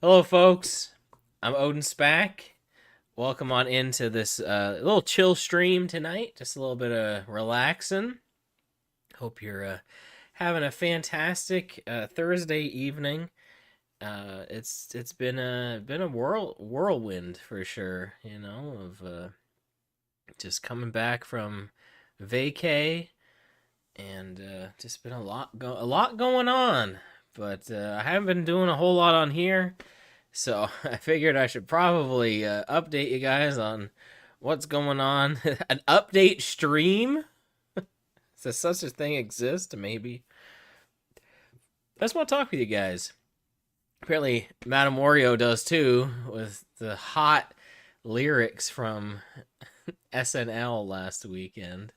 Hello, folks. I'm OdinSpack. Welcome on into this little chill stream tonight. Just a little bit of relaxing. Hope you're having a fantastic Thursday evening. It's been a whirlwind for sure. Of just coming back from vacay and just been a lot going on. But I haven't been doing a whole lot on here. So I figured I should probably update you guys on what's going on. An update stream? Does such a thing exist? Maybe. I just want to talk with you guys. Apparently, Madame Wario does too, with the hot lyrics from SNL last weekend.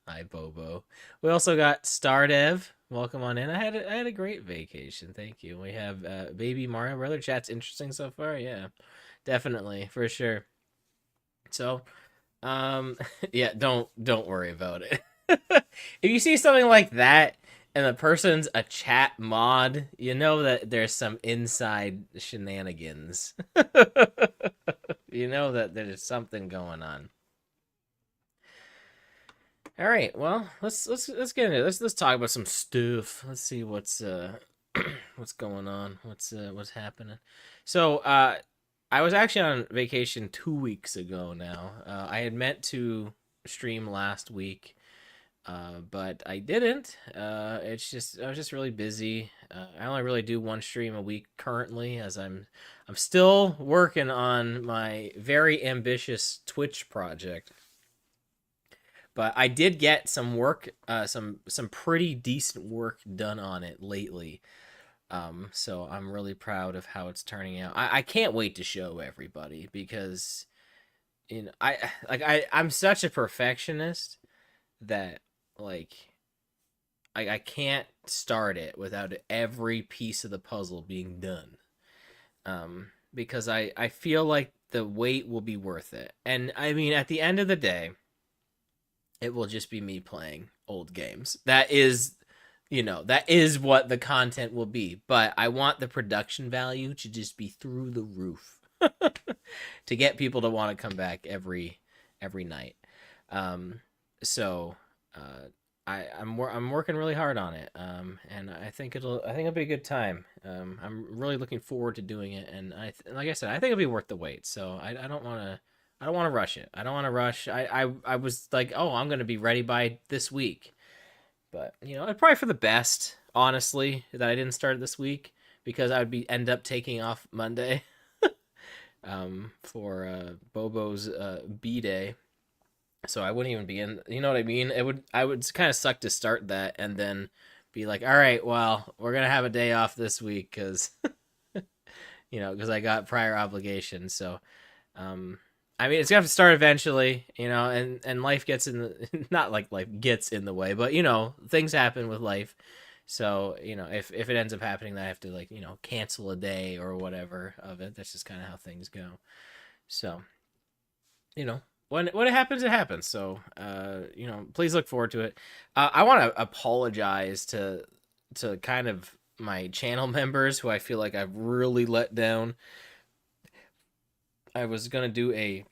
Hi, Bobo. We also got Stardev. Welcome on in. I had a great vacation. Thank you. We have Baby Mario Brother. Chat's interesting so far. Yeah, definitely for sure. So, yeah, don't worry about it. If you see something like that and the person's a chat mod, you know that there's some inside shenanigans. You know that there's something going on. All right, well, let's get into it. Let's talk about some stuff. Let's see what's what's going on. What's happening. So, I was actually on vacation 2 weeks ago now. I had meant to stream last week, but I didn't. It's just I was just really busy. I only really do one stream a week currently, as I'm still working on my very ambitious Twitch project. But I did get some work, some pretty decent work done on it lately. So I'm really proud of how it's turning out. I can't wait to show everybody because I'm such a perfectionist that like I can't start it without every piece of the puzzle being done. Because I feel like the wait will be worth it. And I mean, at the end of the day, it will just be me playing old games. That is what the content will be. But I want the production value to just be through the roof to get people to want to come back every night. Um, so I'm working really hard on it. And I think it'll be a good time. I'm really looking forward to doing it, and like I said, I think it'll be worth the wait. So I don't want to. I don't want to rush it. I don't want to rush. I was like, oh, I'm gonna be ready by this week, but it's probably for the best, honestly, that I didn't start it this week because I would be end up taking off Monday, for Bobo's B day, so I wouldn't even be in. You know what I mean? I would kind of suck to start that and then be like, all right, well, we're gonna have a day off this week because because I got prior obligations. So, um, I mean, it's gonna have to start eventually, and life gets in the not like life gets in the way, but things happen with life. So if it ends up happening that I have to cancel a day or whatever of it, that's just kind of how things go. So when it happens, it happens. So please look forward to it. I want to apologize to kind of my channel members who I feel like I've really let down. I was gonna do a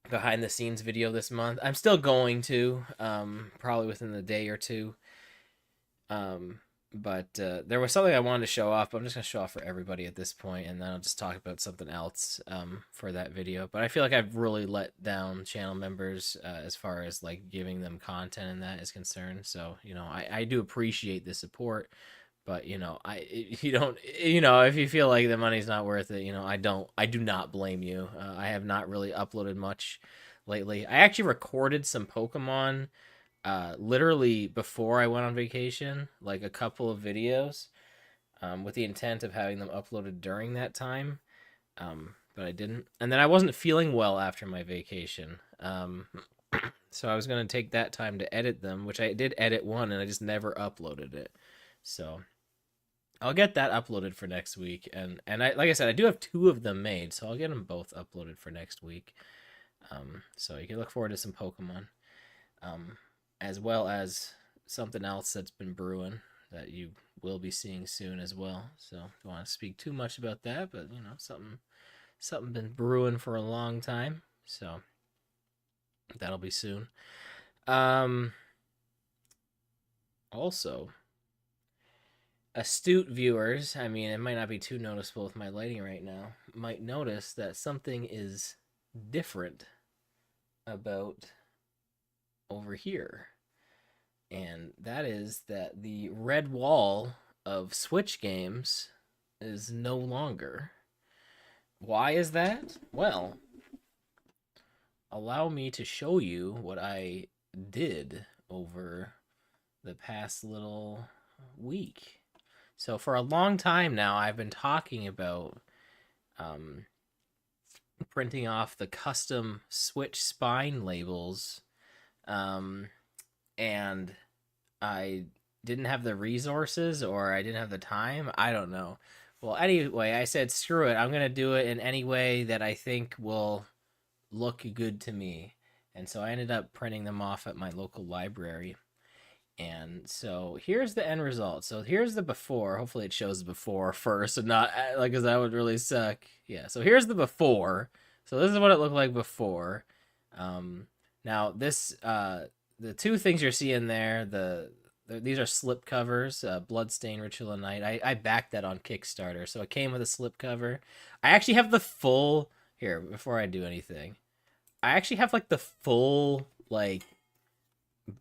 behind the scenes video this month. I'm still going to, probably within the day or two. Um, but there was something I wanted to show off. But I'm just gonna show off for everybody at this point, and then I'll just talk about something else for that video. But I feel like I've really let down channel members as far as like giving them content and that is concerned. So I do appreciate the support. But you don't, if you feel like the money's not worth it, I do not blame you. I have not really uploaded much lately. I actually recorded some Pokemon literally before I went on vacation, like a couple of videos, with the intent of having them uploaded during that time. But I didn't. And then I wasn't feeling well after my vacation. So I was going to take that time to edit them, which I did edit one, and I just never uploaded it. So I'll get that uploaded for next week, and like I said, I do have two of them made, so I'll get them both uploaded for next week. So you can look forward to some Pokemon, um, as well as something else that's been brewing that you will be seeing soon as well. So don't want to speak too much about that, but you know, something been brewing for a long time. So that'll be soon. Um Also, astute viewers, I mean, it might not be too noticeable with my lighting right now, might notice that something is different about over here. And that is that the red wall of Switch games is no longer. Why is that? Well, allow me to show you what I did over the past little week. So for a long time now, I've been talking about printing off the custom Switch spine labels, and I didn't have the resources or I didn't have the time. I don't know. Well, anyway, I said, screw it. I'm going to do it in any way that I think will look good to me. And so I ended up printing them off at my local library. And so here's the end result. So here's the before. Hopefully it shows the before first and not like, because that would really suck. Yeah. So here's the before. So this is what it looked like before. Now this, the two things you're seeing there, these are slip covers, Bloodstain Ritual of Night. I backed that on Kickstarter. So it came with a slip cover. I actually have the full, here, before I do anything, I actually have like the full, like,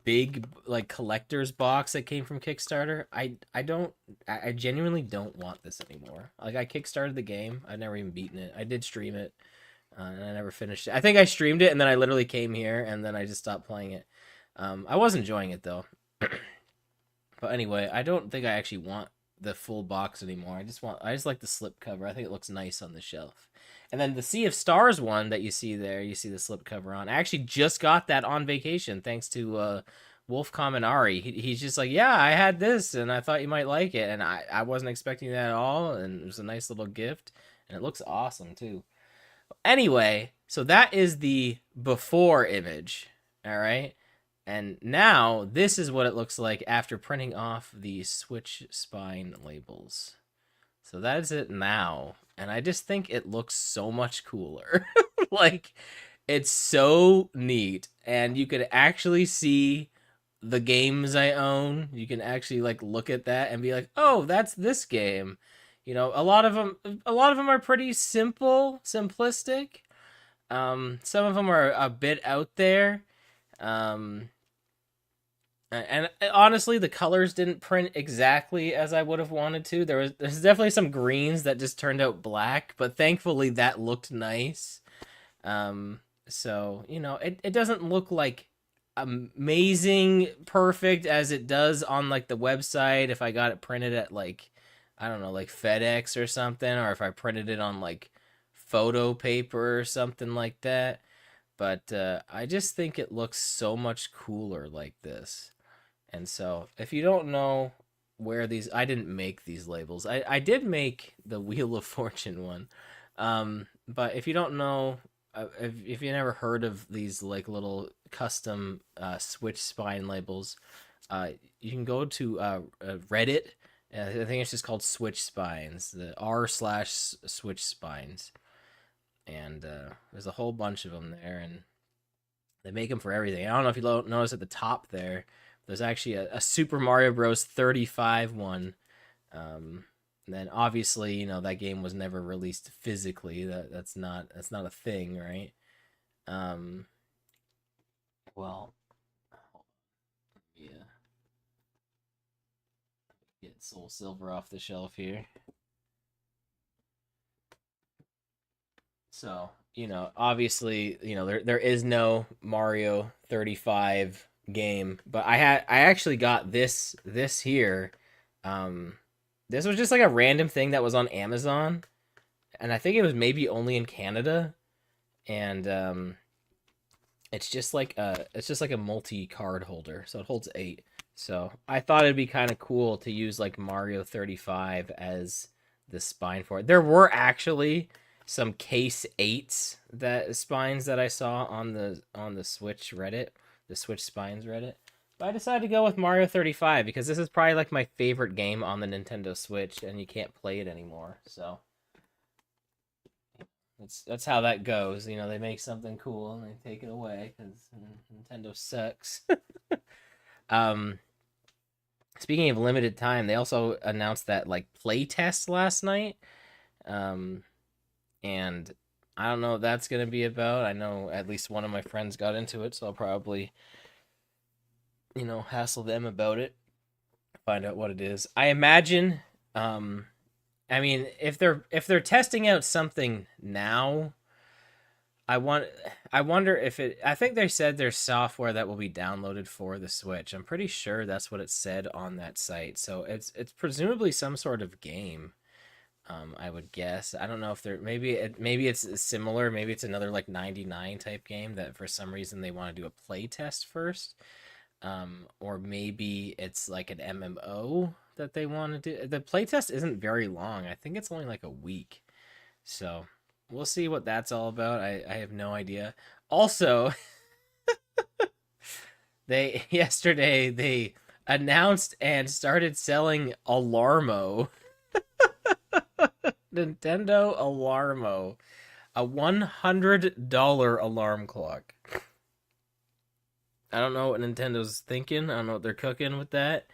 big like collector's box that came from Kickstarter. I genuinely don't want this anymore. Like, I kickstarted the game. I've never even beaten it. I did stream it, and I never finished it. I think I streamed it and then I literally came here and then I just stopped playing it. I was enjoying it though. But anyway, I don't think I actually want the full box anymore. I just like the slip cover. I think it looks nice on the shelf. And then the Sea of Stars one that you see there, you see the slip cover on. I actually just got that on vacation thanks to Wolf Kaminari. He's just like, yeah, I had this and I thought you might like it. And I wasn't expecting that at all. And it was a nice little gift. And it looks awesome too. Anyway, so that is the before image. All right. And now this is what it looks like after printing off the Switch spine labels. So that is it now. And I just think it looks so much cooler. Like, it's so neat. And you could actually see the games I own. You can actually like look at that and be like, oh, that's this game. You know, a lot of them are pretty simplistic. Some of them are a bit out there. And honestly, the colors didn't print exactly as I would have wanted to. There's definitely some greens that just turned out black, but thankfully that looked nice. So, you know, it doesn't look like amazing perfect as it does on like the website if I got it printed at like, I don't know, like FedEx or something, or if I printed it on like photo paper or something like that. But I just think it looks so much cooler like this. And so, if you don't know where these, I didn't make these labels. I did make the Wheel of Fortune one. But if you don't know, if you never heard of these like little custom Switch spine labels, you can go to Reddit. I think it's just called Switch Spines, the r/Switch Spines. And there's a whole bunch of them there, and they make them for everything. I don't know if you notice at the top there's actually a Super Mario Bros. 35 one. And then obviously, you know, that game was never released physically. That's not a thing, right? Well, yeah. Get Soul Silver off the shelf here. So, you know, obviously, you know, there is no Mario 35 game, but I actually got this here. This was just like a random thing that was on Amazon, and I think it was maybe only in Canada, and it's just like a multi-card holder, so it holds 8. So I thought it'd be kind of cool to use like Mario 35 as the spine for it. There were actually some case 8s that spines that I saw on the Switch Reddit, the Switch Spines Reddit. I decided to go with Mario 35 because this is probably like my favorite game on the Nintendo Switch, and you can't play it anymore. So that's how that goes. You know, they make something cool and they take it away because Nintendo sucks. um, Speaking of limited time, they also announced that like play test last night. Um, and I don't know what that's gonna be about. I know at least one of my friends got into it, so I'll probably hassle them about it, find out what it is. I imagine. Um, I mean, if they're testing out something now, I want. I wonder if it. I think they said there's software that will be downloaded for the Switch. I'm pretty sure that's what it said on that site. So it's presumably some sort of game. I would guess. I don't know if they're maybe it's similar. Maybe it's another like 99 type game that for some reason they want to do a play test first. Or maybe it's like an MMO that they want to do. The playtest isn't very long. I think it's only like a week. So we'll see what that's all about. I have no idea. Also, they yesterday they announced and started selling Alarmo. Nintendo Alarmo. A $100 alarm clock. I don't know what Nintendo's thinking. I don't know what they're cooking with that.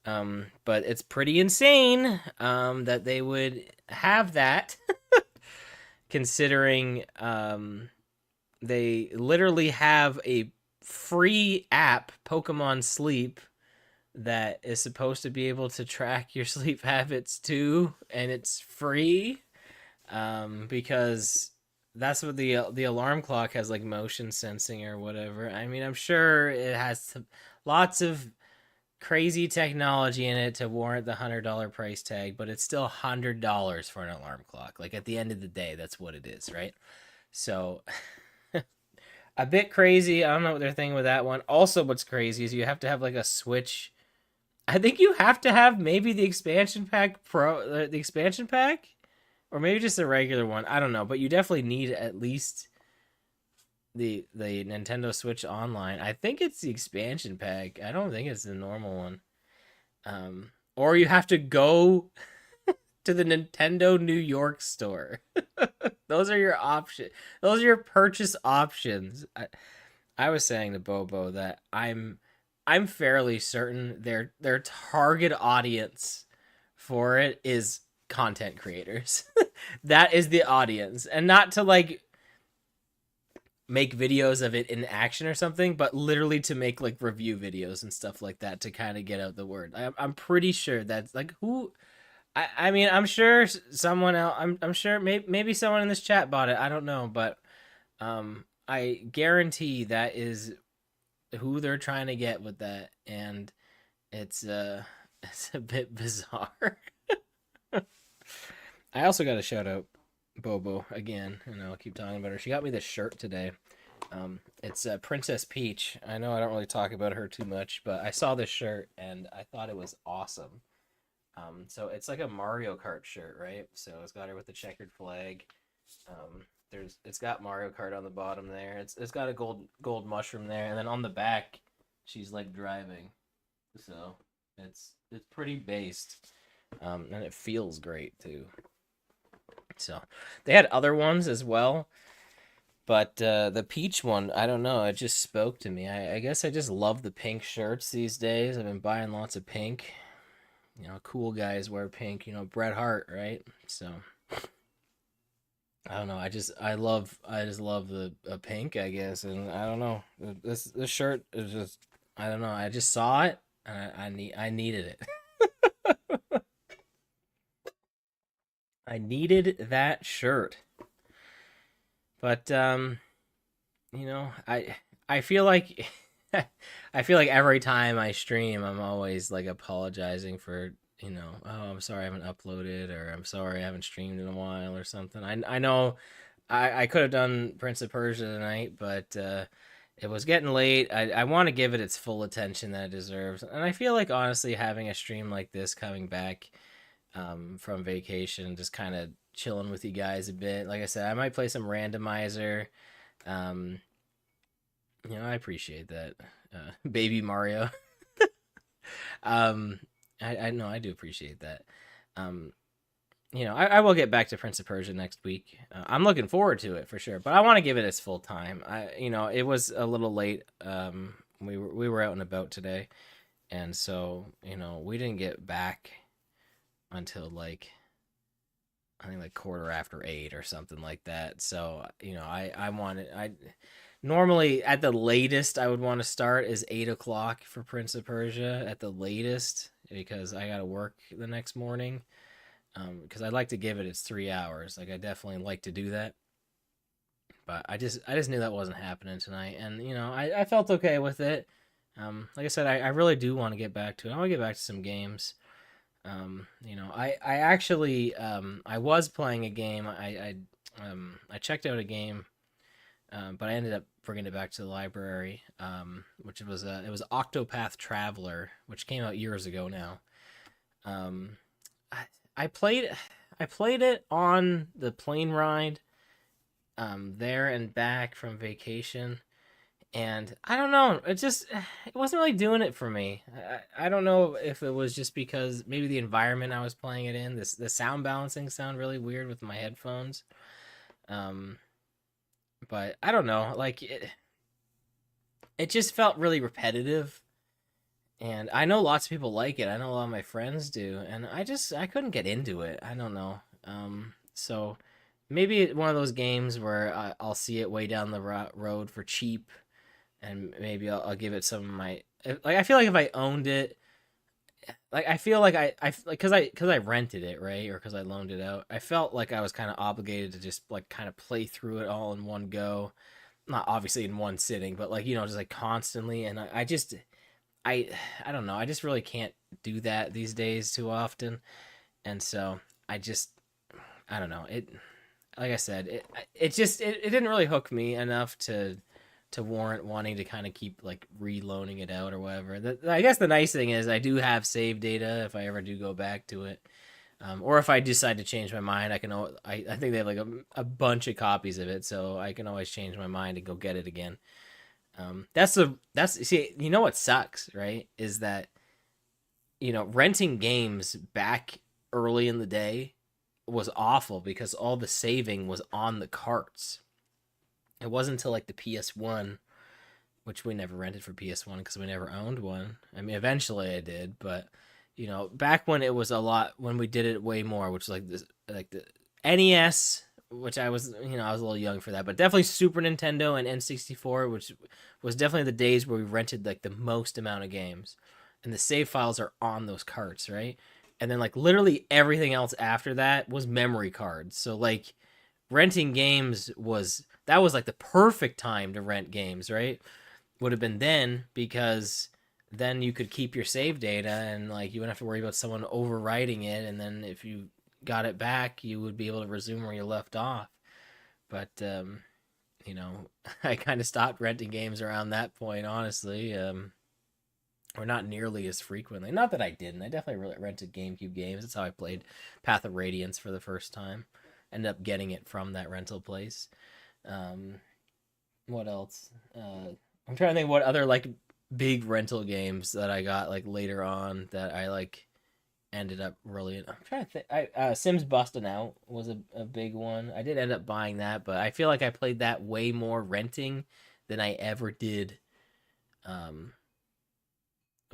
But it's pretty insane that they would have that, considering they literally have a free app, Pokemon Sleep, that is supposed to be able to track your sleep habits too, and it's free because that's what the alarm clock has, like motion sensing or whatever. I mean, I'm sure it has lots of crazy technology in it to warrant the $100 price tag, but it's still $100 for an alarm clock. Like at the end of the day, that's what it is, right? So a bit crazy. I don't know what they're thinking with that one. Also, what's crazy is you have to have like a Switch. I think you have to have maybe the expansion pack the expansion pack, or maybe just a regular one. I don't know, but you definitely need at least the Nintendo Switch Online. I think it's the expansion pack. I don't think it's the normal one. Or you have to go to the Nintendo New York store. Those are your options. Those are your purchase options. I was saying to Bobo that I'm fairly certain their target audience for it is content creators. That is the audience, and not to like make videos of it in action or something, but literally to make like review videos and stuff like that to kind of get out the word. I'm pretty sure that's like who. I mean, I'm sure someone else. I'm sure maybe someone in this chat bought it. I don't know, but I guarantee that is who they're trying to get with that, and it's it's a bit bizarre. I also got to shout out Bobo again, and I'll keep talking about her. She got me this shirt today. It's Princess Peach. I know I don't really talk about her too much, but I saw this shirt and I thought it was awesome. So it's like a Mario Kart shirt, right? So it's got her with the checkered flag. It's got Mario Kart on the bottom there. It's got a gold mushroom there, and then on the back, she's like driving. So it's pretty based, and it feels great too. So they had other ones as well, but the peach one, I don't know. It just spoke to me. I guess I just love the pink shirts these days. I've been buying lots of pink. You know, cool guys wear pink. You know, Bret Hart, right? So I don't know. I just love the pink, I guess, and I don't know. This shirt is just, I don't know. I just saw it and I needed it. I needed that shirt. But I feel like I feel like every time I stream, I'm always like apologizing for, oh, I'm sorry I haven't uploaded, or I'm sorry I haven't streamed in a while or something. I know I could have done Prince of Persia tonight, but it was getting late. I want to give it its full attention that it deserves. And I feel like honestly having a stream like this, coming back from vacation, just kind of chilling with you guys a bit. Like I said, I might play some randomizer. I appreciate that. Baby Mario. um, I know I do appreciate that. Um, I will get back to Prince of Persia next week. I'm looking forward to it for sure, but I want to give it its full time. It was a little late. We were out and about today, and so we didn't get back until like I think like quarter after 8 or something like that. So I wanted I normally at the latest I would want to start is 8 o'clock for Prince of Persia at the latest because I got to work the next morning. Because I'd like to give it its 3 hours. Like I definitely like to do that, but I just knew that wasn't happening tonight, and I felt okay with it. Like I said, I really do want to get back to it. I want to get back to some games. I actually I was playing a game. I checked out a game, but I ended up bringing it back to the library. Which it was Octopath Traveler, which came out years ago now. Um, I, I played it on the plane ride there and back from vacation, and I don't know, it wasn't really doing it for me. I don't know if it was just because maybe the environment I was playing it in, the sound balancing sound really weird with my headphones. Um, but I don't know, like it just felt really repetitive. And I know lots of people like it. I know a lot of my friends do, and I couldn't get into it. I don't know. So maybe one of those games where I'll see it way down the road for cheap, and maybe I'll give it some of my like. I feel like if I owned it, like I feel like I like because I rented it, right, or because I loaned it out. I felt like I was kind of obligated to just like kind of play through it all in one go, not obviously in one sitting, but like just like constantly. And I just I I don't know. I just really can't do that these days too often, and so I don't know. Like I said, it didn't really hook me enough to warrant wanting to kind of keep like reloading it out or whatever. I guess the nice thing is I do have save data if I ever do go back to it. Or if I decide to change my mind, I think they have like a bunch of copies of it, so I can always change my mind and go get it again. That's see, what sucks, right? Is that renting games back early in the day was awful because all the saving was on the carts. It wasn't until like the PS1, which we never rented for PS1 because we never owned one. I mean, eventually I did, but back when it was a lot, when we did it way more, which was like this, like the NES, which I was, I was a little young for that, but definitely Super Nintendo and N64, which was definitely the days where we rented like the most amount of games, and the save files are on those carts, right? And then like literally everything else after that was memory cards. So like renting games was like the perfect time to rent games, right? Would have been then because then you could keep your save data and like you wouldn't have to worry about someone overwriting it, and then if you got it back you would be able to resume where you left off. But you know I kind of stopped renting games around that point, honestly. Or not nearly as frequently. Not that I didn't. I definitely really rented GameCube games. That's how I played Path of Radiance for the first time. Ended up getting it from that rental place. Um, what else? I'm trying to think what other like big rental games that I got like later on that I like ended up really. I'm trying to think. Sims Bustin' Out was a big one. I did end up buying that, but I feel like I played that way more renting than I ever did um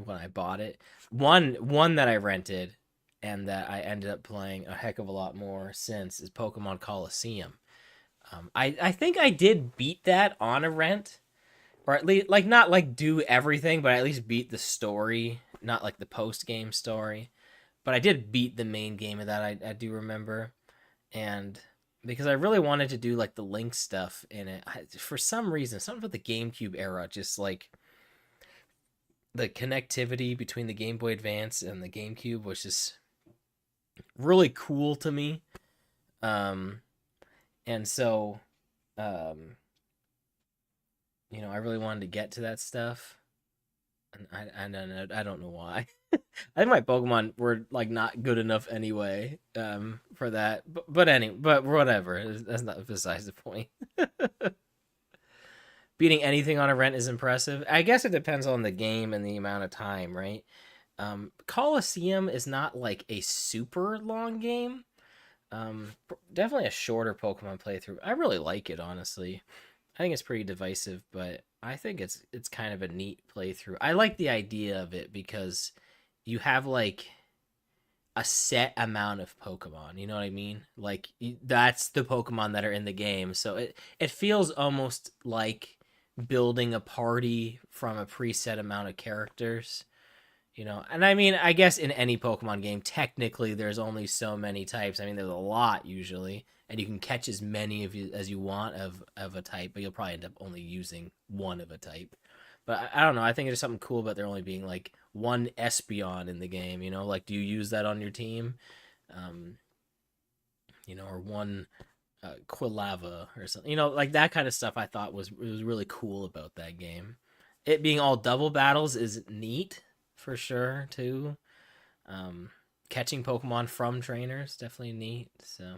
when I bought it. One that I rented and that I ended up playing a heck of a lot more since is Pokemon Coliseum. I think I did beat that on a rent, or at least like not like do everything, but I at least beat the story, not like the post game story. But I did beat the main game of that. I do remember, and because I really wanted to do like the Link stuff in it, for some reason, something about the GameCube era, just like the connectivity between the Game Boy Advance and the GameCube was just really cool to me. Um, and so, um, I really wanted to get to that stuff, and I don't know why. I think my Pokemon were like not good enough anyway, for that. But whatever. That's not besides the point. Beating anything on a rent is impressive. I guess it depends on the game and the amount of time, right? Coliseum is not like a super long game. Definitely a shorter Pokemon playthrough. I really like it, honestly. I think it's pretty divisive, but I think it's kind of a neat playthrough. I like the idea of it because you have like a set amount of Pokemon. You know what I mean? Like that's the Pokemon that are in the game. So it feels almost like building a party from a preset amount of characters. And I mean, I guess in any Pokemon game, technically there's only so many types. I mean, there's a lot usually, and you can catch as many of you as you want of a type, but you'll probably end up only using one of a type. But I don't know. I think there's something cool about there only being like one Espeon in the game. Like do you use that on your team? Um, or one Quilava or something. Like that kind of stuff. I thought was really cool about that game. It being all double battles is neat for sure too. Um, Catching Pokemon from trainers definitely neat. So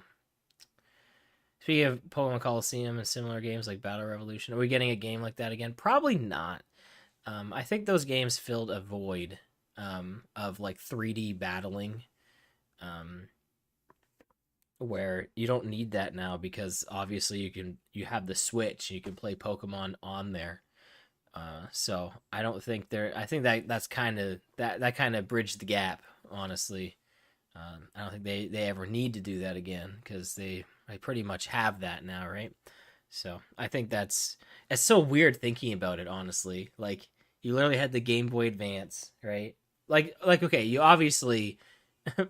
speaking of Pokemon Coliseum and similar games like Battle Revolution, are we getting a game like that again? Probably not. I think those games filled a void of like 3D battling, um, where you don't need that now because obviously you have the Switch, you can play Pokemon on there. So I don't think there. I think that's kind of that kind of bridged the gap. Honestly, I don't think they ever need to do that again because they pretty much have that now, right? So I think it's so weird thinking about it. Honestly, like you literally had the Game Boy Advance, right? Like okay, you obviously,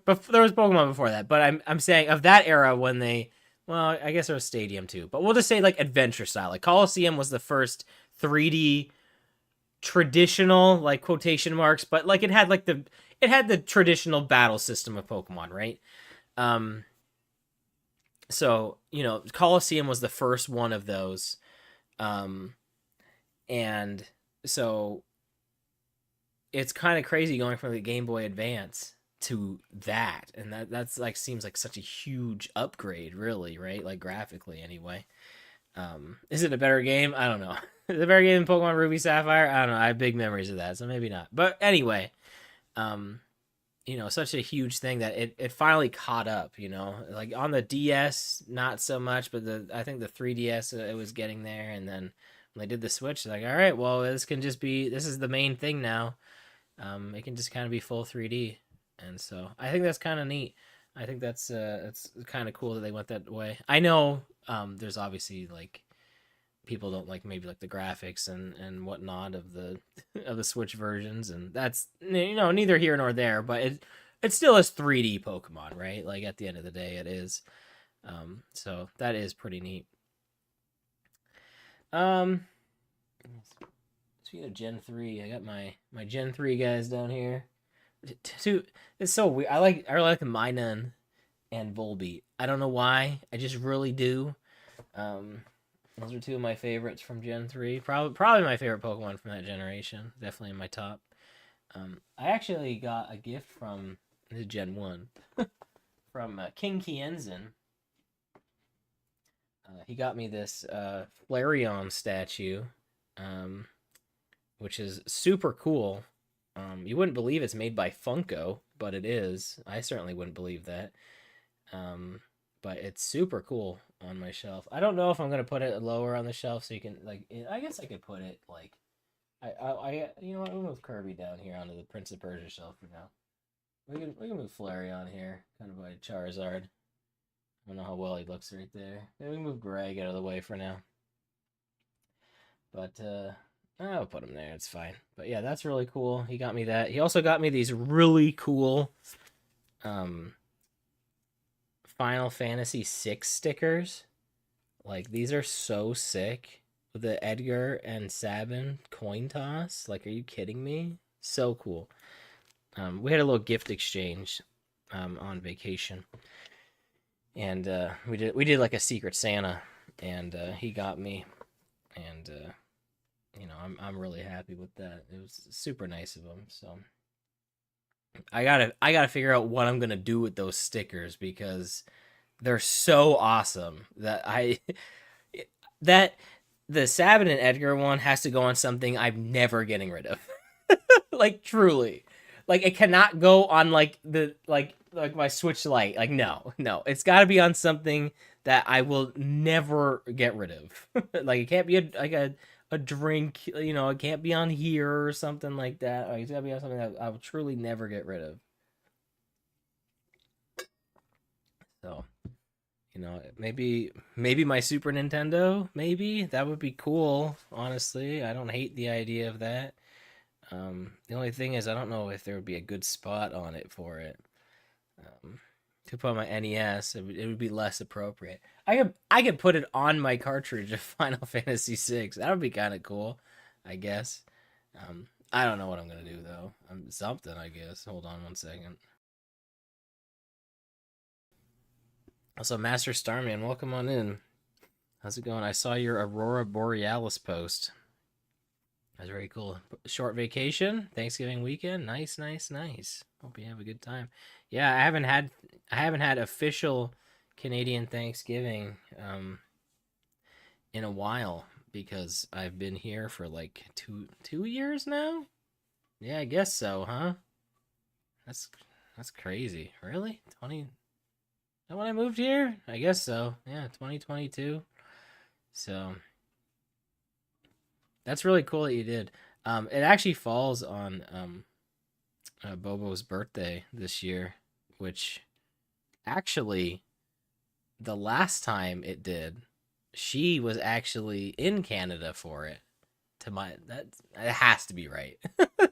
but there was Pokemon before that. But I'm saying of that era when they. Well, I guess there was Stadium too, but we'll just say like adventure style. Like Coliseum was the first 3D traditional like quotation marks, but like it had the traditional battle system of Pokemon, right? um so Colosseum was the first one of those. um and so it's kind of crazy going from the Game Boy Advance to that, and that's like seems like such a huge upgrade, really, right? Like graphically anyway. Is it a better game? I don't know. Is it a better game than Pokemon Ruby Sapphire? I don't know. I have big memories of that, so maybe not. But anyway, um, such a huge thing that it finally caught up. Like on the DS, not so much, but I think the 3DS it was getting there, and then when they did the Switch, they're like, all right, well, this is the main thing now. It can just kind of be full 3D, and so I think that's kind of neat. I think it's kind of cool that they went that way. I know there's obviously like people don't like maybe like the graphics and whatnot of the of the Switch versions, and that's neither here nor there. But it still is 3D Pokemon, right? Like at the end of the day, it is. So that is pretty neat. Um, Speaking of Gen 3, I got my Gen 3 guys down here. It's so weird. I really like the Minun and Volbeat. I don't know why. I just really do. Um, those are two of my favorites from Gen 3. Probably my favorite Pokemon from that generation. Definitely in my top. I actually got a gift from Gen 1 from King Kienzan. He got me this Flareon statue, um, which is super cool. You wouldn't believe it's made by Funko, but it is. I certainly wouldn't believe that. But it's super cool on my shelf. I don't know if I'm gonna put it lower on the shelf so you can like. I guess I could put it like. You know what? We'll move Kirby down here onto the Prince of Persia shelf for now. We can move Flareon here, kind of by Charizard. I don't know how well he looks right there. Maybe we can move Greg out of the way for now. But I'll put him there. It's fine. But yeah, that's really cool. He got me that. He also got me these really cool Final Fantasy VI stickers. Like these are so sick. With the Edgar and Sabin coin toss. Like, are you kidding me? So cool. We had a little gift exchange on vacation. And we did like a Secret Santa, and he got me, and I'm really happy with that. It was super nice of him. So I gotta figure out what I'm gonna do with those stickers because they're so awesome that that the Sabin and Edgar one has to go on something I'm never getting rid of. Like truly. like it cannot go on like the like my Switch Lite. Like no, it's got to be on something that I will never get rid of. Like it can't be like a drink, you know. It can't be on here or something like that. Like, it's gotta be on something that I will truly never get rid of. So you know, maybe my Super Nintendo. Maybe that would be cool. Honestly, I don't hate the idea of that. The only thing is, I don't know if there would be a good spot on it for it. Um, to put on my NES, it would be less appropriate. I could put it on my cartridge of Final Fantasy VI. That would be kind of cool, I guess. I don't know what I'm gonna do though. Something, I guess. Hold on one second. Also, Master Starman, welcome on in. How's it going? I saw your Aurora Borealis post. That's very cool. Short vacation, Thanksgiving weekend. Nice, nice, nice. Hope you have a good time. Yeah, I haven't had official Canadian Thanksgiving in a while because I've been here for like two years now. Yeah, I guess so, huh? That's that's crazy. Really? 20 is that when I moved here? I guess so. Yeah, 2022. So that's really cool that you did. It actually falls on Bobo's birthday this year, which actually the last time it did, she was actually in Canada for it. To my that has to be right.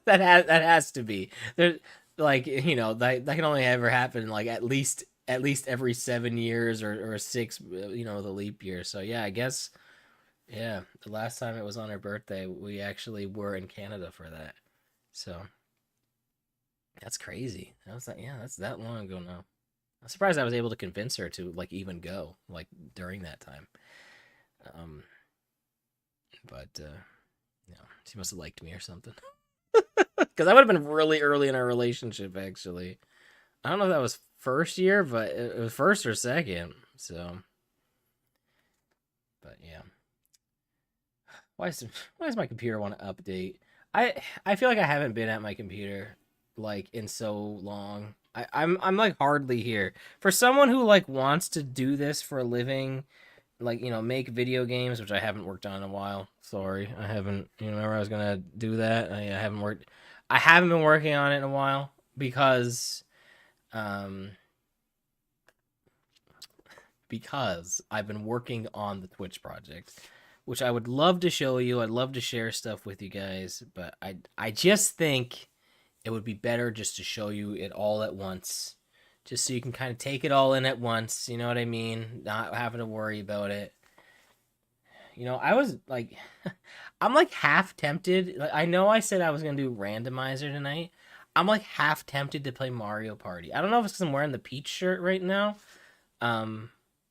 That has to be there. Like that can only ever happen like at least every 7 years or six. The leap year. So yeah, I guess yeah. The last time it was on her birthday, we actually were in Canada for that. So that's crazy. That's that long ago now. I'm surprised I was able to convince her to like even go like during that time. Um, but she must have liked me or something. Because I would have been really early in our relationship actually. I don't know if that was first year, but it was first or second. So, but yeah. Why is why does my computer want to update? I feel like I haven't been at my computer like in so long. I'm like hardly here. For someone who like wants to do this for a living, like make video games, which I haven't worked on in a while. Sorry, I haven't. Remember I was gonna do that. I haven't worked. I haven't been working on it in a while because, um, because I've been working on the Twitch project, which I would love to show you. I'd love to share stuff with you guys, but I just think it would be better just to show you it all at once, just so you can kind of take it all in at once. You know what I mean? Not having to worry about it. I was like, I'm like half tempted. Like, I know I said I was gonna do randomizer tonight. I'm like half tempted to play Mario Party. I don't know if it's because I'm wearing the Peach shirt right now. Um,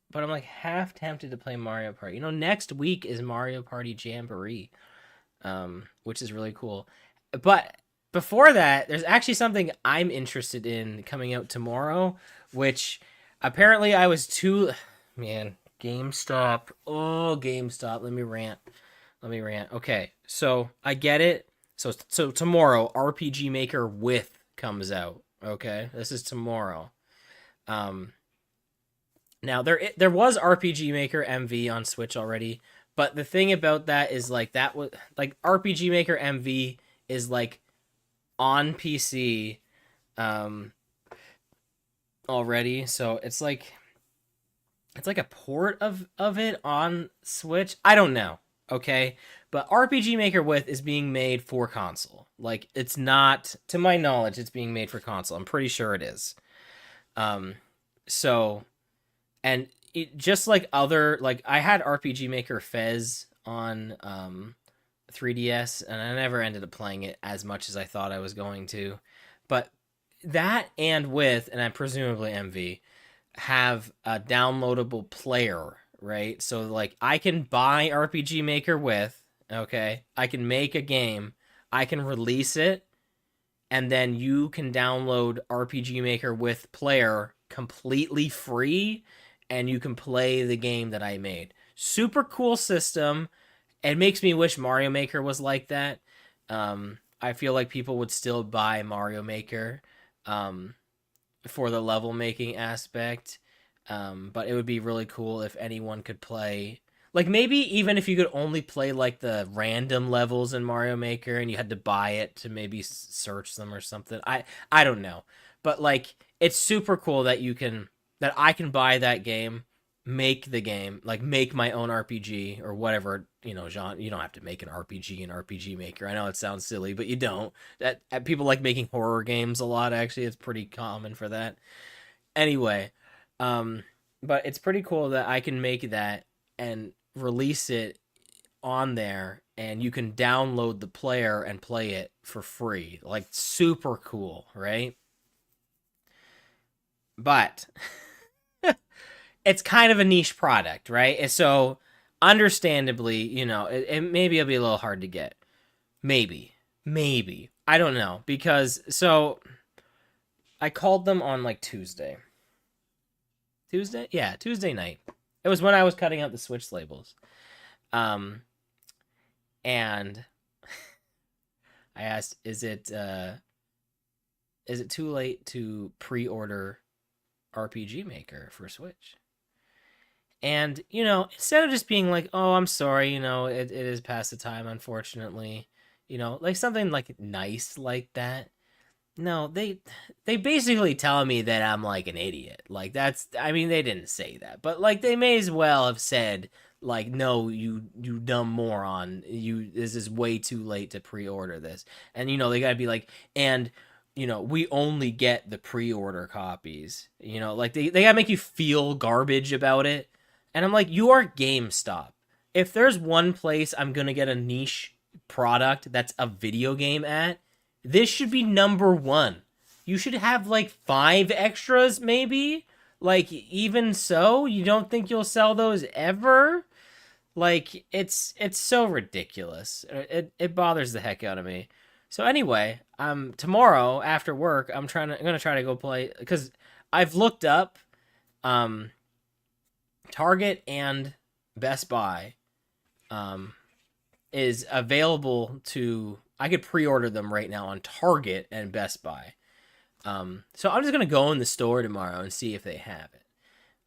but I'm like half tempted to play Mario Party. Next week is Mario Party Jamboree, which is really cool. But before that, there's actually something I'm interested in coming out tomorrow, which apparently I was too. Man, GameStop. Oh, GameStop. Let me rant. Let me rant. Okay, so I get it. So tomorrow, RPG Maker with comes out. Okay, this is tomorrow. Um, Now there was RPG Maker MV on Switch already, but the thing about that is like that was like RPG Maker MV is like on PC um already, so it's like a port of it on Switch. I don't know, okay? But RPG Maker with is being made for console. Like it's not to my knowledge it's being made for console. I'm pretty sure it is. Um so and it just like other like I had RPG Maker Fez on 3DS and I never ended up playing it as much as I thought I was going to. But that and with and I presumably MV have a downloadable player, right? So like I can buy RPG Maker with, okay? I can make a game, I can release it, and then you can download RPG Maker with player completely free and you can play the game that I made. Super cool system. It makes me wish Mario Maker was like that. I feel like people would still buy Mario Maker for the level making aspect. But it would be really cool if anyone could play, like, maybe even if you could only play like the random levels in Mario Maker and you had to buy it to maybe search them or something. I don't know. But like it's super cool that I can buy that game, make the game, like make my own RPG or whatever, genre. You don't have to make an RPG in RPG Maker. I know it sounds silly, but you don't. That people like making horror games a lot actually. It's pretty common for that. Anyway, um, but it's pretty cool that I can make that and release it on there, and you can download the player and play it for free. Like, super cool, right? But it's kind of a niche product, right? And so, understandably, maybe it'll be a little hard to get. Maybe. I don't know. Because, so, I called them on like Tuesday. Tuesday? Yeah, Tuesday night. It was when I was cutting out the Switch labels. Um, and I asked, is it too late to pre-order RPG Maker for Switch? And, instead of just being like, oh, I'm sorry, it is past the time, unfortunately, like something like nice like that. No, they basically tell me that I'm like an idiot. Like I mean they didn't say that, but like they may as well have said like no, you dumb moron. This is way too late to pre-order this. And they got to be like and we only get the pre-order copies. Like they got to make you feel garbage about it. And I'm like you are GameStop. If there's one place I'm going to get a niche product that's a video game at, this should be number one. You should have like 5 extras, maybe. Like, even so, you don't think you'll sell those ever? Like, it's so ridiculous. It bothers the heck out of me. So anyway, tomorrow after work, I'm gonna try to go play because I've looked up um Target and Best Buy um is available to I could pre-order them right now on Target and Best Buy. So I'm just gonna go in the store tomorrow and see if they have it.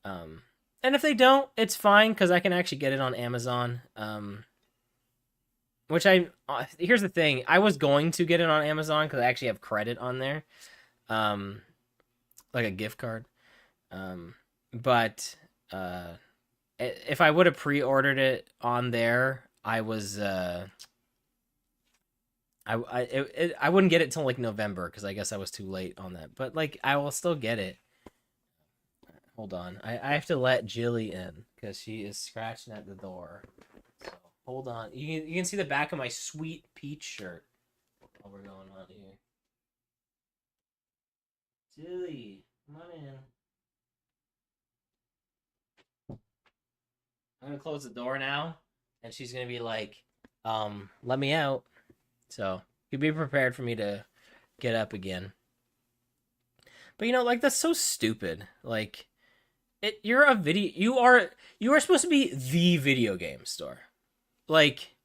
And if they don't, it's fine because I can actually get it on Amazon. Which here's the thing, I was going to get it on Amazon because I actually have credit on there, like a gift card. But if I would have pre-ordered it on there, I was I wouldn't get it till like November because I guess I was too late on that. But like I will still get it. Hold on, I have to let Jilly in because she is scratching at the door. So hold on, you can see the back of my sweet peach shirt while we're going on here. Jilly, come on in. I'm gonna close the door now, and she's gonna be like, let me out. So you be prepared for me to get up again. But like that's so stupid. Like you're a video you are supposed to be the video game store. Like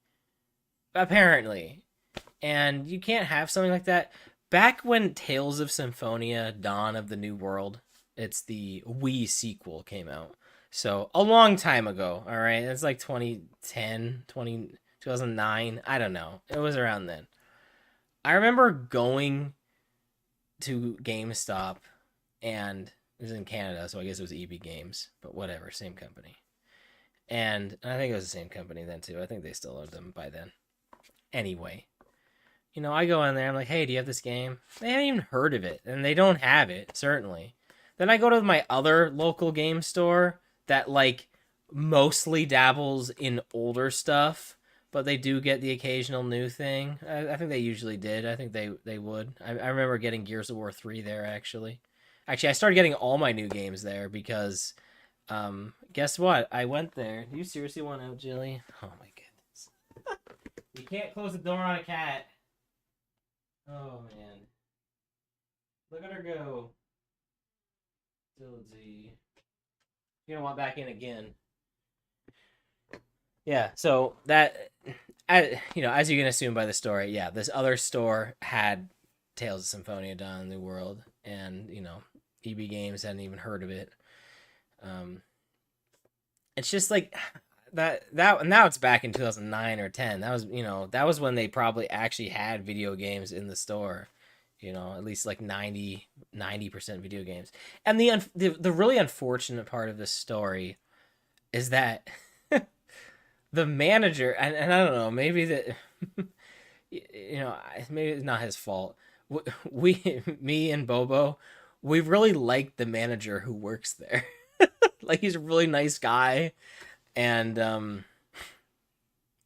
apparently. And you can't have something like that. Back when Tales of Symphonia Dawn of the New World, it's the Wii sequel came out. So a long time ago, all right? It's like 2010, 2009. I don't know. It was around then. I remember going to GameStop, and it was in Canada, so I guess it was EB Games, but whatever, same company. And I think it was the same company then too. I think they still owned them by then. Anyway, I go in there, I'm like, hey, do you have this game? They haven't even heard of it, and they don't have it, certainly. Then I go to my other local game store that, like, mostly dabbles in older stuff, but they do get the occasional new thing. I think they usually did. I think they would. I remember getting Gears of War 3 there, actually. Actually, I started getting all my new games there because, guess what? I went there. Do you seriously want out, Jilly? Oh, my goodness. You can't close the door on a cat. Oh, man. Look at her go. Dilzy. You're gonna want back in again. Yeah, so that as you can assume by the story, yeah, this other store had Tales of Symphonia Dawn of the New World, and EB Games hadn't even heard of it. Um, it's just like that now it's back in 2009 or 10. That was when they probably actually had video games in the store. At least like 90% video games. And the really unfortunate part of this story is that the manager, and I don't know, maybe that maybe it's not his fault. Me and Bobo, we really like the manager who works there. Like, he's a really nice guy, and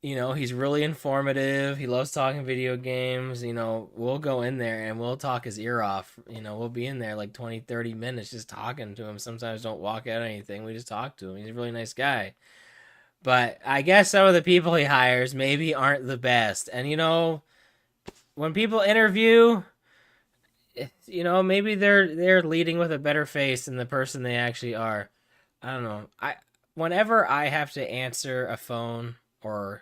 he's really informative. He loves talking video games. We'll go in there and we'll talk his ear off. We'll be in there like 20, 30 minutes just talking to him. Sometimes don't walk out anything. We just talk to him. He's a really nice guy. But I guess some of the people he hires maybe aren't the best. And when people interview, maybe they're leading with a better face than the person they actually are. I don't know. Whenever I have to answer a phone or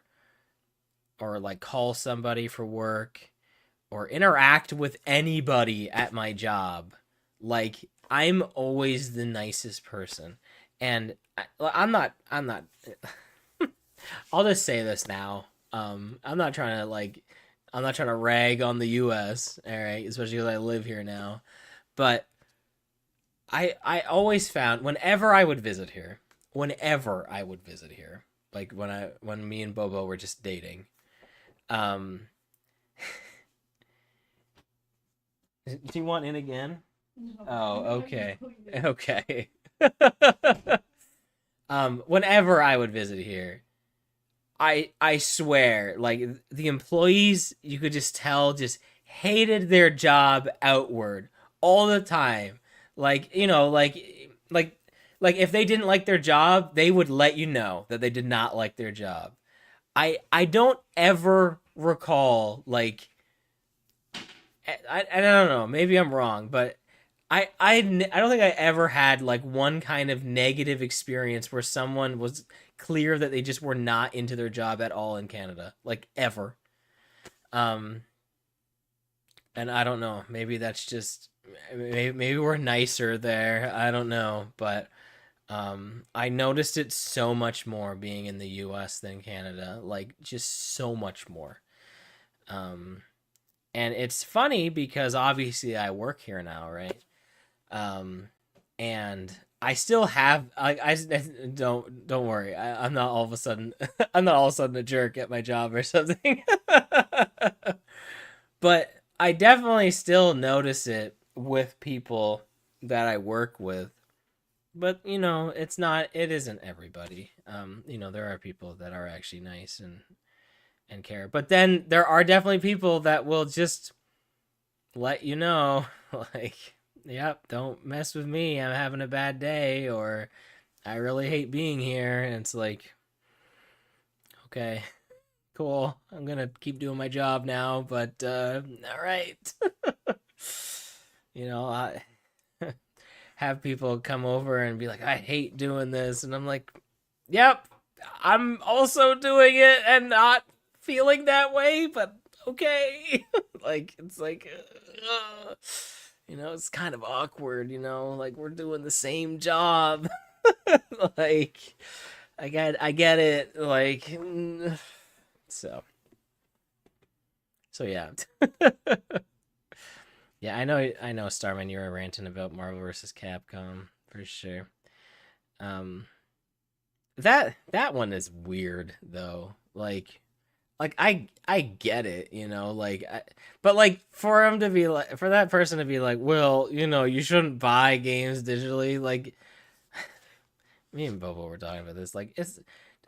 like call somebody for work or interact with anybody at my job, like, I'm always the nicest person. And I'm not I'll just say this now. I'm not trying to rag on the US, all right, especially because I live here now. But I always found whenever I would visit here, like when me and Bobo were just dating, um do you want in again? No. Oh, okay. Okay. Whenever I would visit here, I swear, like, the employees, you could just tell, just hated their job outward all the time. Like, like if they didn't like their job, they would let you know that they did not like their job. I don't ever recall, like, I don't know, maybe I'm wrong, but I don't think I ever had like one kind of negative experience where someone was clear that they just were not into their job at all in Canada, like, ever. Um, and I don't know, maybe that's just maybe we're nicer there. I don't know, but I noticed it so much more being in the US than Canada, like, just so much more. Um, and it's funny because obviously I work here now, right? Um, and I still have, I don't worry. I'm not all of a sudden I'm not all of a sudden a jerk at my job or something. But I definitely still notice it with people that I work with. But it isn't everybody. There are people that are actually nice and care. But then there are definitely people that will just let you know, like, yep, don't mess with me. I'm having a bad day, or I really hate being here. And it's like, okay, cool. I'm gonna keep doing my job now, but all right. I have people come over and be like, I hate doing this, and I'm like, yep, I'm also doing it and not feeling that way, but okay. Like, it's like, it's kind of awkward, like, we're doing the same job. Like, I get it, like, so yeah. Yeah, I know, Starman, you were ranting about Marvel vs. Capcom for sure. Um, that one is weird though. Like, I get it, but like, for that person to be like, well, you shouldn't buy games digitally. Like, me and Bobo were talking about this. Like, it's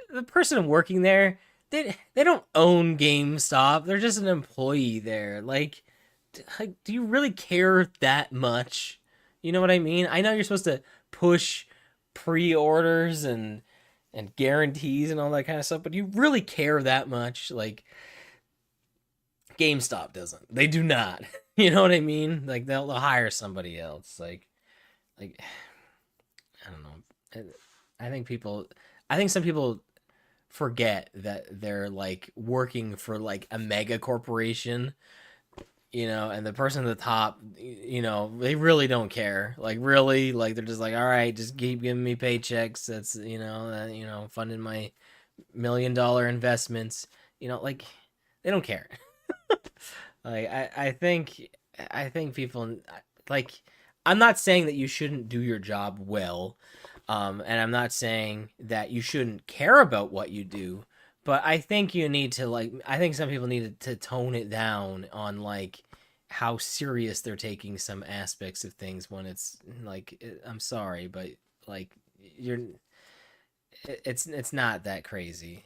the person working there. They don't own GameStop. They're just an employee there. Like, do you really care that much? You know what I mean? I know you're supposed to push pre-orders and guarantees and all that kind of stuff, but do you really care that much? Like, GameStop doesn't. They do not. You know what I mean? Like, they'll hire somebody else. Like, I don't know. I think some people forget that they're like working for like a mega corporation, and the person at the top, they really don't care. Like really, like they're just like, all right, just keep giving me paychecks. That's funding my $1 million investments. Like they don't care. Like I think people like. I'm not saying that you shouldn't do your job well, and I'm not saying that you shouldn't care about what you do, but I think you need to like. I think some people need to tone it down on like how serious they're taking some aspects of things when it's like I'm sorry, but like you're it's not that crazy.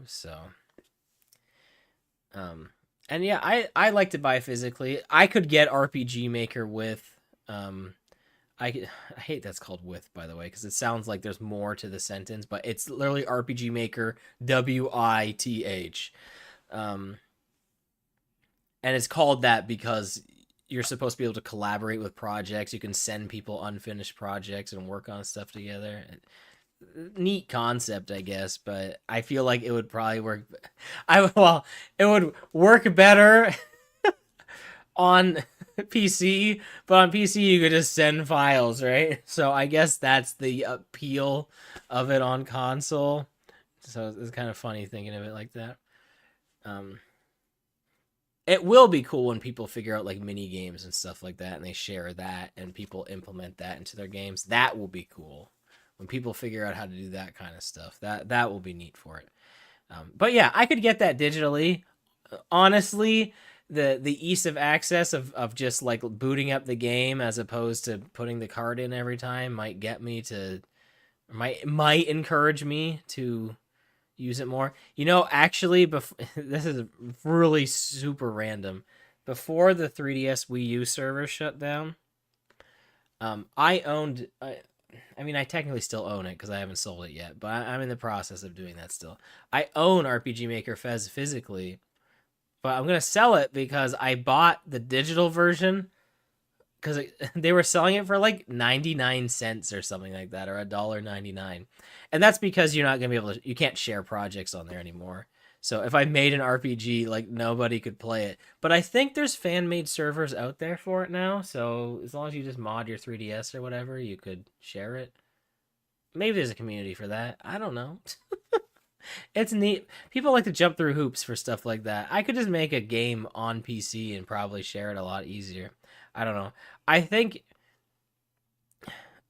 So um and yeah, I like to buy physically. I could get RPG Maker with I hate that's called with, by the way, because it sounds like there's more to the sentence, but it's literally RPG Maker WITH. Um, and it's called that because you're supposed to be able to collaborate with projects. You can send people unfinished projects and work on stuff together. Neat concept, I guess, but I feel like it would probably work. It would work better on PC, but on PC you could just send files, right? So I guess that's the appeal of it on console. So it's kind of funny thinking of it like that. Um, it will be cool when people figure out like mini games and stuff like that, and they share that, and people implement that into their games. That will be cool when people figure out how to do that kind of stuff. That will be neat for it. But yeah, I could get that digitally. Honestly, the ease of access of just like booting up the game as opposed to putting the card in every time might encourage me to use it more. Actually, this is really super random. Before the 3DS Wii U server shut down, I owned. I mean, I technically still own it because I haven't sold it yet, but I'm in the process of doing that still. I own RPG Maker Fez physically, but I'm gonna sell it because I bought the digital version because they were selling it for like 99 cents or something like that, or $1.99, and that's because you're not gonna be able to. You can't share projects on there anymore. So if I made an RPG, like nobody could play it. But I think there's fan made servers out there for it now. So as long as you just mod your 3DS or whatever, you could share it. Maybe there's a community for that. I don't know. It's neat. People like to jump through hoops for stuff like that. I could just make a game on PC and probably share it a lot easier. I don't know. I think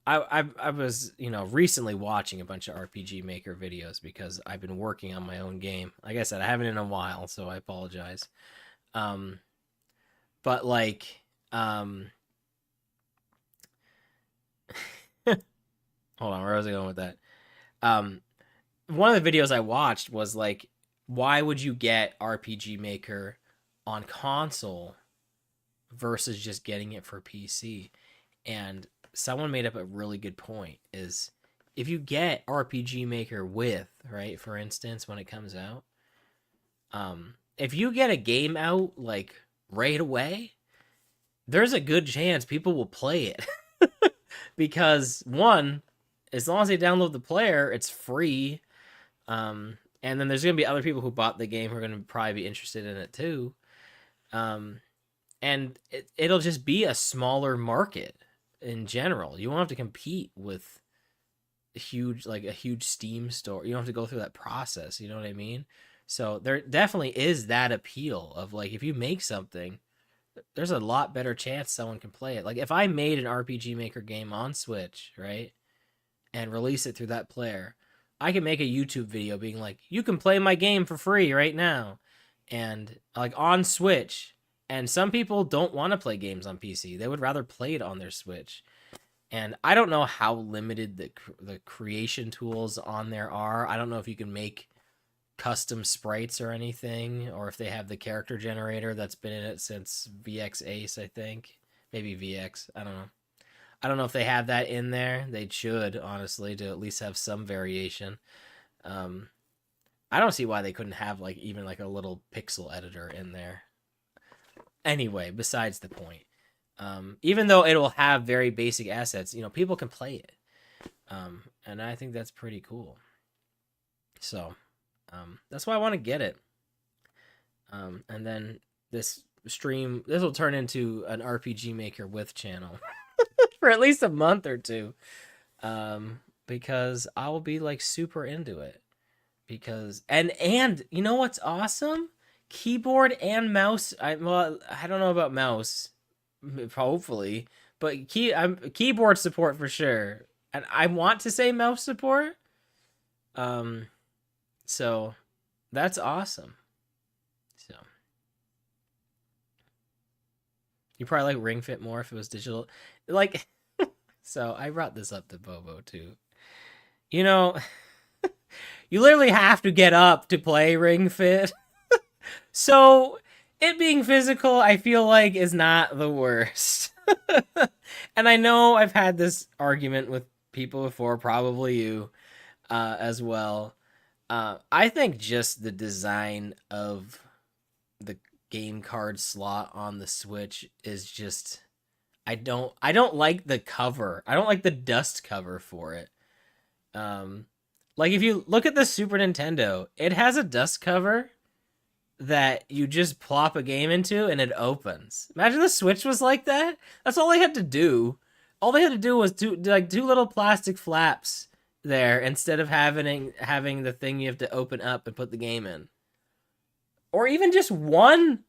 I was recently watching a bunch of RPG Maker videos because I've been working on my own game. Like I said, I haven't in a while, so I apologize. Um, but like hold on, where was I going with that? Um, One of the videos I watched was like, why would you get RPG Maker on console versus just getting it for PC? And someone made up a really good point is if you get RPG Maker with, right, for instance, when it comes out, if you get a game out like right away, there's a good chance people will play it. Because one, as long as they download the player, it's free. And then there's gonna be other people who bought the game who are gonna probably be interested in it too. And it'll just be a smaller market in general. You won't have to compete with a huge Steam store. You don't have to go through that process. You know what I mean? So there definitely is that appeal of like if you make something, there's a lot better chance someone can play it. Like if I made an RPG Maker game on Switch, right, and release it through that player, I can make a YouTube video being like, you can play my game for free right now. And like on Switch. And some people don't want to play games on PC. They would rather play it on their Switch. And I don't know how limited the creation tools on there are. I don't know if you can make custom sprites or anything, or if they have the character generator that's been in it since VX Ace, I think. Maybe VX. I don't know. I don't know if they have that in there. They should, honestly, to at least have some variation. I don't see why they couldn't have like even like a little pixel editor in there. Anyway, besides the point. Even though it will have very basic assets, people can play it. And I think that's pretty cool. So, That's why I want to get it. And then this will turn into an RPG Maker with channel for at least a month or two. Because I will be like super into it. Because and you know what's awesome? Keyboard and mouse. I don't know about mouse, hopefully, but keyboard support for sure. And I want to say mouse support. So that's awesome. So you probably like Ring Fit more if it was digital. Like, so I brought this up to Bobo too. You know, you literally have to get up to play Ring Fit. So it being physical, I feel like is not the worst. And I know I've had this argument with people before, probably you as well. I think just the design of the game card slot on the Switch is just I don't like the cover. I don't like the dust cover for it. Like if you look at the Super Nintendo, it has a dust cover that you just plop a game into and it opens. Imagine the Switch was like that. That's all they had to do. All they had to do was two little plastic flaps there instead of having the thing you have to open up and put the game in. Or even just one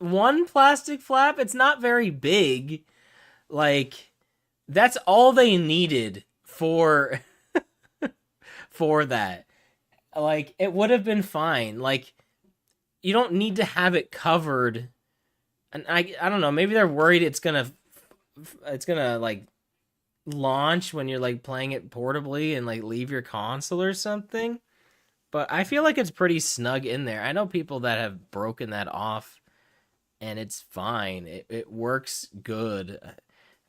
plastic flap. It's not very big. Like that's all they needed for for that. Like it would have been fine. Like you don't need to have it covered. And I don't know, maybe they're worried it's going to like launch when you're like playing it portably and like leave your console or something. But I feel like it's pretty snug in there. I know people that have broken that off and it's fine. It works good.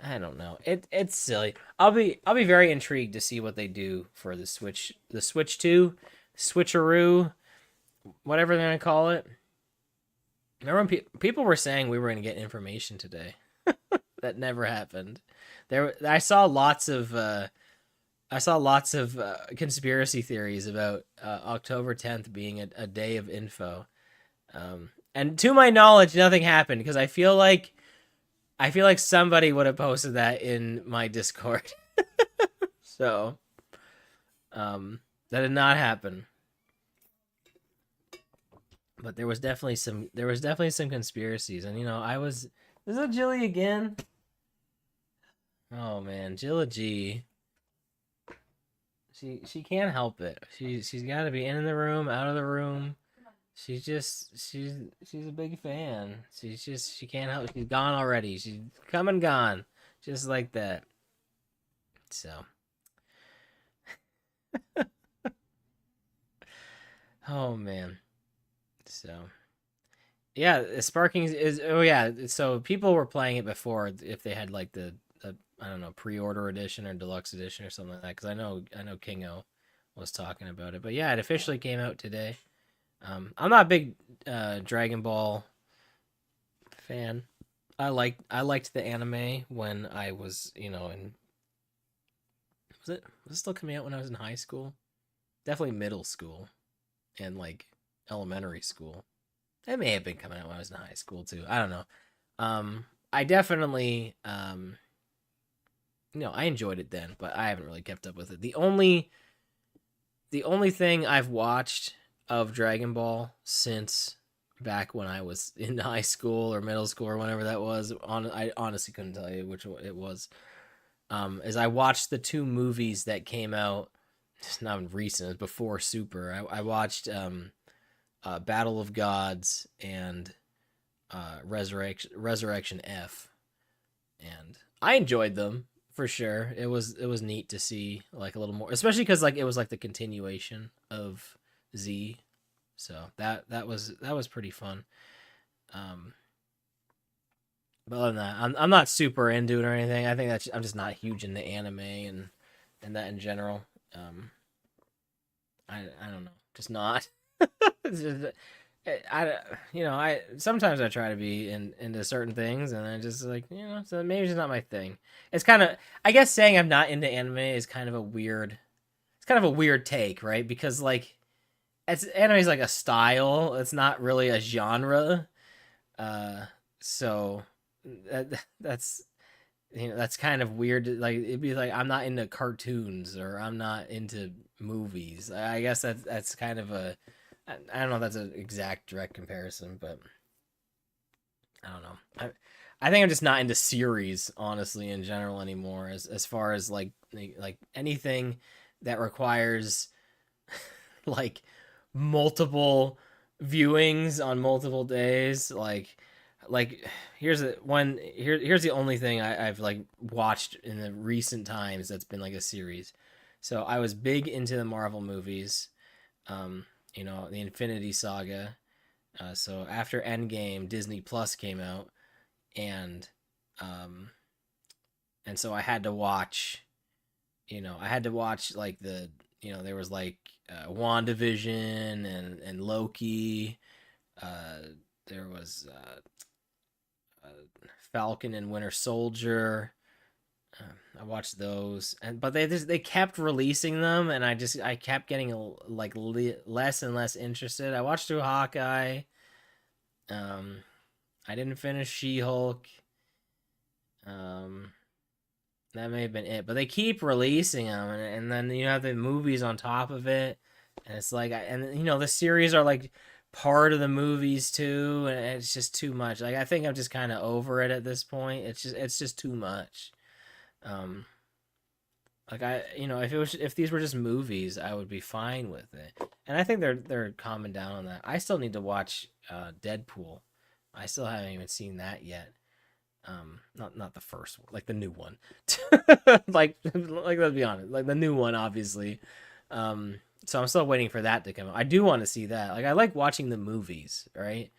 I don't know. It's silly. I'll be very intrigued to see what they do for the Switch 2, Switcheroo, whatever they're going to call it. Remember when people were saying we were going to get information today? That never happened. I saw lots of conspiracy theories about October 10th being a day of info. And to my knowledge, nothing happened because I feel like somebody would have posted that in my Discord. So, that did not happen. But there was definitely some conspiracies, and is it Jilly again? Oh man, Jilla G. She can't help it. She's got to be in the room, out of the room. She's a big fan. She can't help. She's gone already. She's come and gone, just like that. So. Oh man. So. Yeah, Sparking is. Oh yeah. So people were playing it before if they had like the I don't know, pre-order edition or deluxe edition or something like that. Because I know Kingo was talking about it. But yeah, it officially came out today. I'm not a big Dragon Ball fan. I liked the anime when I was, in was it still coming out when I was in high school? Definitely middle school and like elementary school. It may have been coming out when I was in high school too. I don't know. I definitely I enjoyed it then, but I haven't really kept up with it. The only thing I've watched of Dragon Ball since back when I was in high school or middle school or whenever that was, I honestly couldn't tell you which it was. Is I watched the two movies that came out, just not recent, before Super. I watched Battle of Gods and Resurrection F, and I enjoyed them. For sure, it was neat to see like a little more, especially because like it was like the continuation of Z, so that was pretty fun. But other than that, I'm not super into it or anything. I think I'm just not huge into anime and that in general. I don't know, just not. I sometimes I try to be into certain things, and I just like so maybe it's not my thing. It's kind of, I guess saying I'm not into anime is kind of a weird take, right? Because like anime is like a style. It's not really a genre. Uh, so that's that's kind of weird. Like it'd be like I'm not into cartoons or I'm not into movies. I guess that's kind of a I don't know if that's an exact direct comparison, but I don't know. I think I'm just not into series, honestly, in general anymore. As far as like anything that requires like multiple viewings on multiple days, like here's the only thing I've like watched in the recent times that's been like a series. So I was big into the Marvel movies, um, the Infinity Saga. So after Endgame, Disney Plus came out, and um, and so I had to watch like there was like WandaVision and Loki. Uh, there was Falcon and Winter Soldier. I watched those, but they kept releasing them, and I kept getting less and less interested. I watched through Hawkeye. Um, I didn't finish She-Hulk. Um, that may have been it, but they keep releasing them, and then you have the movies on top of it, and it's like, and the series are like part of the movies too, and it's just too much. Like I think I'm just kind of over it at this point. It's just too much. Um, like if these were just movies, I would be fine with it, and I think they're calming down on that. I still need to watch Deadpool. I still haven't even seen that yet. Not the first one, like the new one. like let's be honest, like the new one, obviously. So I'm still waiting for that to come out. I do want to see that. Like I like watching the movies, right?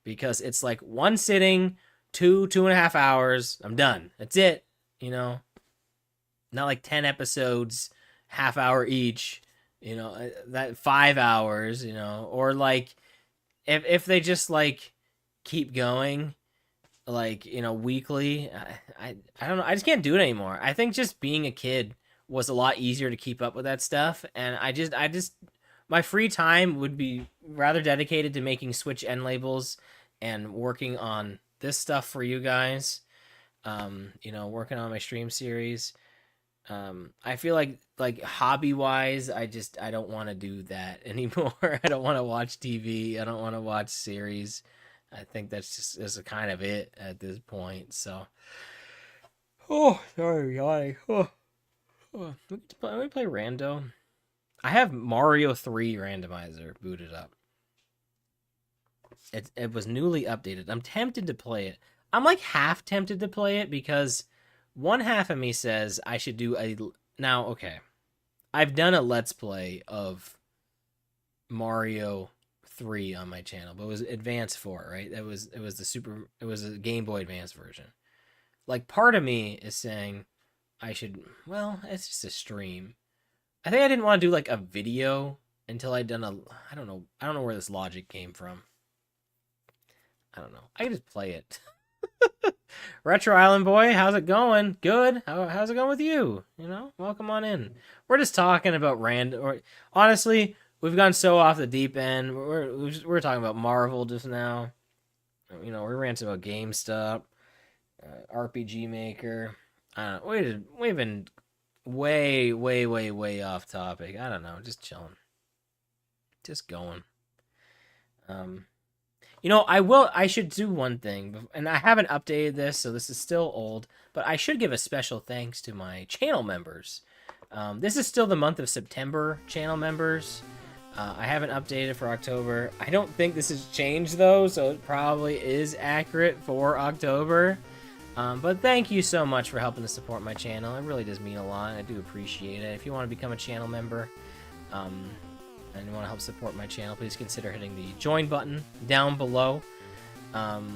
Because it's like one sitting, 2.5 hours. I'm done. That's it. Not like 10 episodes, half hour each. That 5 hours. Or like if they just like keep going like weekly. I don't know, I just can't do it anymore. I think just being a kid was a lot easier to keep up with that stuff, and I just my free time would be rather dedicated to making Switch end labels and working on this stuff for you guys, working on my stream series. I feel like hobby wise, I don't want to do that anymore. I don't want to watch TV. I don't want to watch series. I think that's kind of it at this point. So, oh, sorry, yawning. Let me play rando. I have Mario 3 randomizer booted up. It was newly updated. I'm tempted to play it. I'm like half tempted to play it because one half of me says I should do a now. Okay, I've done a let's play of Mario 3 on my channel, but it was Advance 4, right? It was a Game Boy Advance version. Like part of me is saying I should, well, it's just a stream. I think I didn't want to do like a video until I'd done I don't know. I don't know where this logic came from. I don't know. I can just play it. Retro Island Boy, how's it going? Good. How's it going with you? Welcome on in. We're just talking about random. Honestly, we've gone so off the deep end. We're talking about Marvel just now. We're ranting about GameStop, RPG Maker. I don't know. We've been way, way, way, way off topic. I don't know. Just chilling. Just going. I should do one thing, and I haven't updated this, so this is still old, but I should give a special thanks to my channel members. This is still the month of September channel members. I haven't updated for October. I don't think this has changed, though, so it probably is accurate for October. But thank you so much for helping to support my channel. It really does mean a lot. I do appreciate it. If you want to become a channel member, and you want to help support my channel, please consider hitting the join button down below. I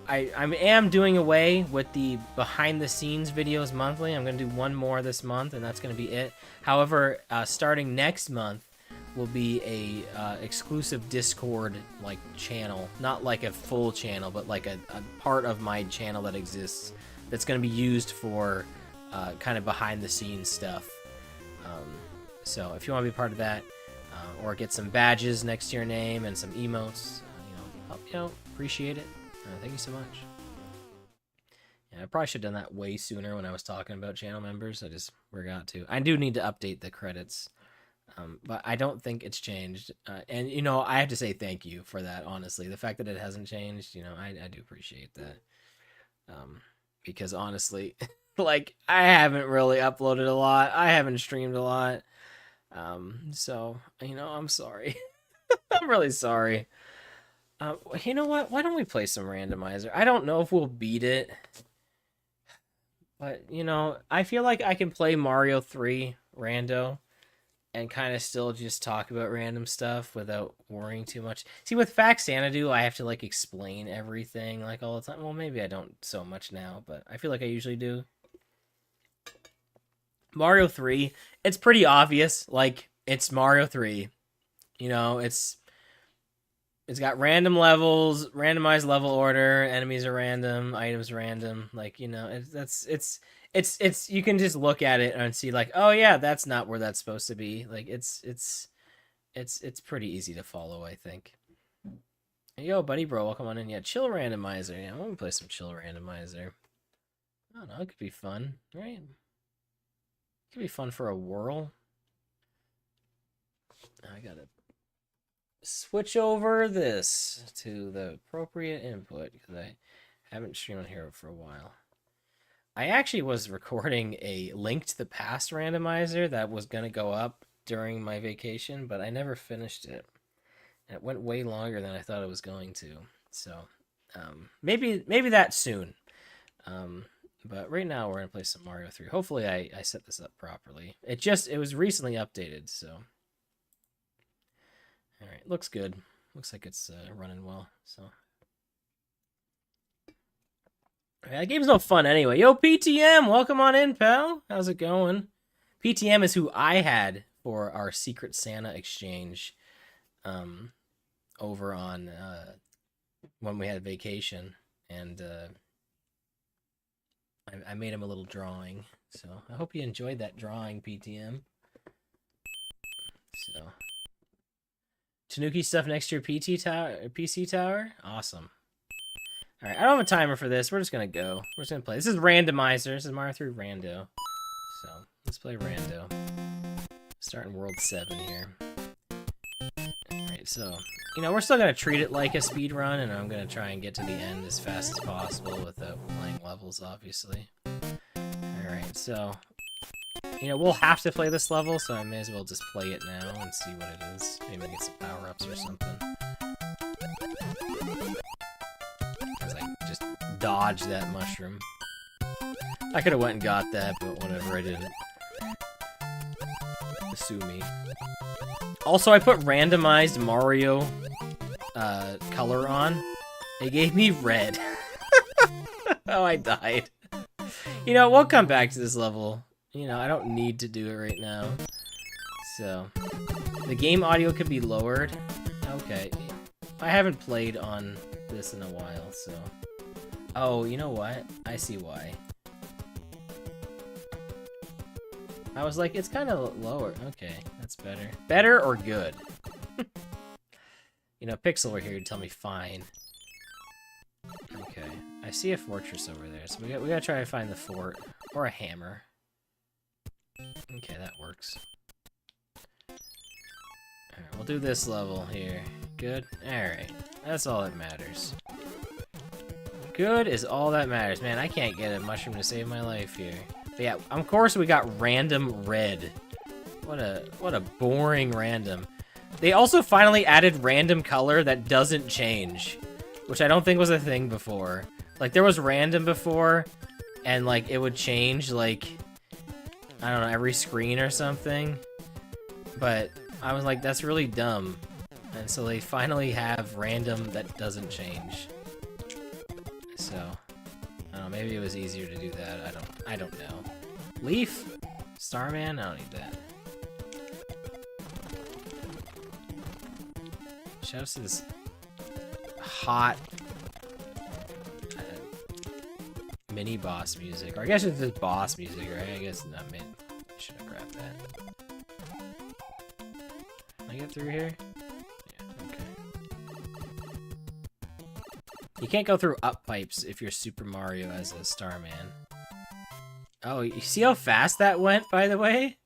am doing away with the behind the scenes videos monthly. I'm going to do one more this month, and that's going to be it. However, starting next month will be a exclusive Discord like channel, not like a full channel, but like a part of my channel that exists that's going to be used for kind of behind the scenes stuff. So if you want to be part of that, or get some badges next to your name and some emotes. Help me out. Appreciate it. Thank you so much. Yeah, I probably should have done that way sooner when I was talking about channel members. I just forgot to. I do need to update the credits, but I don't think it's changed. And, I have to say thank you for that, honestly. The fact that it hasn't changed, I do appreciate that. Because honestly, like, I haven't really uploaded a lot. I haven't streamed a lot. So, I'm sorry. I'm really sorry. You know what? Why don't we play some randomizer? I don't know if we'll beat it. But, I feel like I can play Mario 3 rando and kind of still just talk about random stuff without worrying too much. See, with Faxanadu, I have to, like, explain everything, like, all the time. Well, maybe I don't so much now, but I feel like I usually do. Mario 3, it's pretty obvious. Like, it's Mario 3. It's got random levels, randomized level order, enemies are random, items random. Like, it's you can just look at it and see like, oh yeah, that's not where that's supposed to be. Like, it's pretty easy to follow, I think. Yo, buddy bro, welcome on in. Yeah, chill randomizer. Yeah, I want to play some chill randomizer. I don't know, it could be fun, right? It could be fun for a whirl. I gotta switch over this to the appropriate input because I haven't streamed on here for a while. I actually was recording a Link to the Past randomizer that was going to go up during my vacation, but I never finished it. And it went way longer than I thought it was going to. So maybe that soon. But right now we're going to play some Mario 3. Hopefully I set this up properly. It was recently updated, so. All right, looks good. Looks like it's running well. So, that game's no fun anyway. Yo, PTM, welcome on in, pal. How's it going? PTM is who I had for our Secret Santa exchange, over on when we had vacation, and I made him a little drawing. So I hope you enjoyed that drawing, PTM. So. Tanuki stuff next to your PC tower? Awesome. Alright, I don't have a timer for this. We're just gonna go. We're just gonna play. This is randomizer. This is Mario 3 rando. So, let's play rando. Starting world 7 here. Alright, so, we're still gonna treat it like a speed run, and I'm gonna try and get to the end as fast as possible without playing levels, obviously. Alright, so, we'll have to play this level, so I may as well just play it now and see what it is. Maybe get some power-ups or something. As I just dodge that mushroom. I could have went and got that, but whatever, I didn't. Sue me. Also, I put randomized Mario color on. It gave me red. Oh, I died. We'll come back to this level. I don't need to do it right now. So, the game audio could be lowered. Okay. I haven't played on this in a while, so. Oh, you know what? I see why. I was like, it's kind of lower. Okay, that's better. Better or good? Pixel over here to tell me fine. Okay. I see a fortress over there, so we gotta try to find the fort. Or a hammer. Okay, that works. Alright, we'll do this level here. Good? Alright. That's all that matters. Good is all that matters. Man, I can't get a mushroom to save my life here. But yeah, of course we got random red. What a boring random. They also finally added random color that doesn't change. Which I don't think was a thing before. Like, there was random before, and, like, it would change, like, I don't know, every screen or something. But I was like, that's really dumb. And so they finally have random that doesn't change. So, I don't know, maybe it was easier to do that. I don't know. Leaf? Starman? I don't need that. Shoutouts to this hot mini boss music. Or I guess it's just boss music, right? I guess not mid. I should have grabbed that. I get through here? Yeah, okay. You can't go through up pipes if you're Super Mario as a Starman. Oh, you see how fast that went, by the way?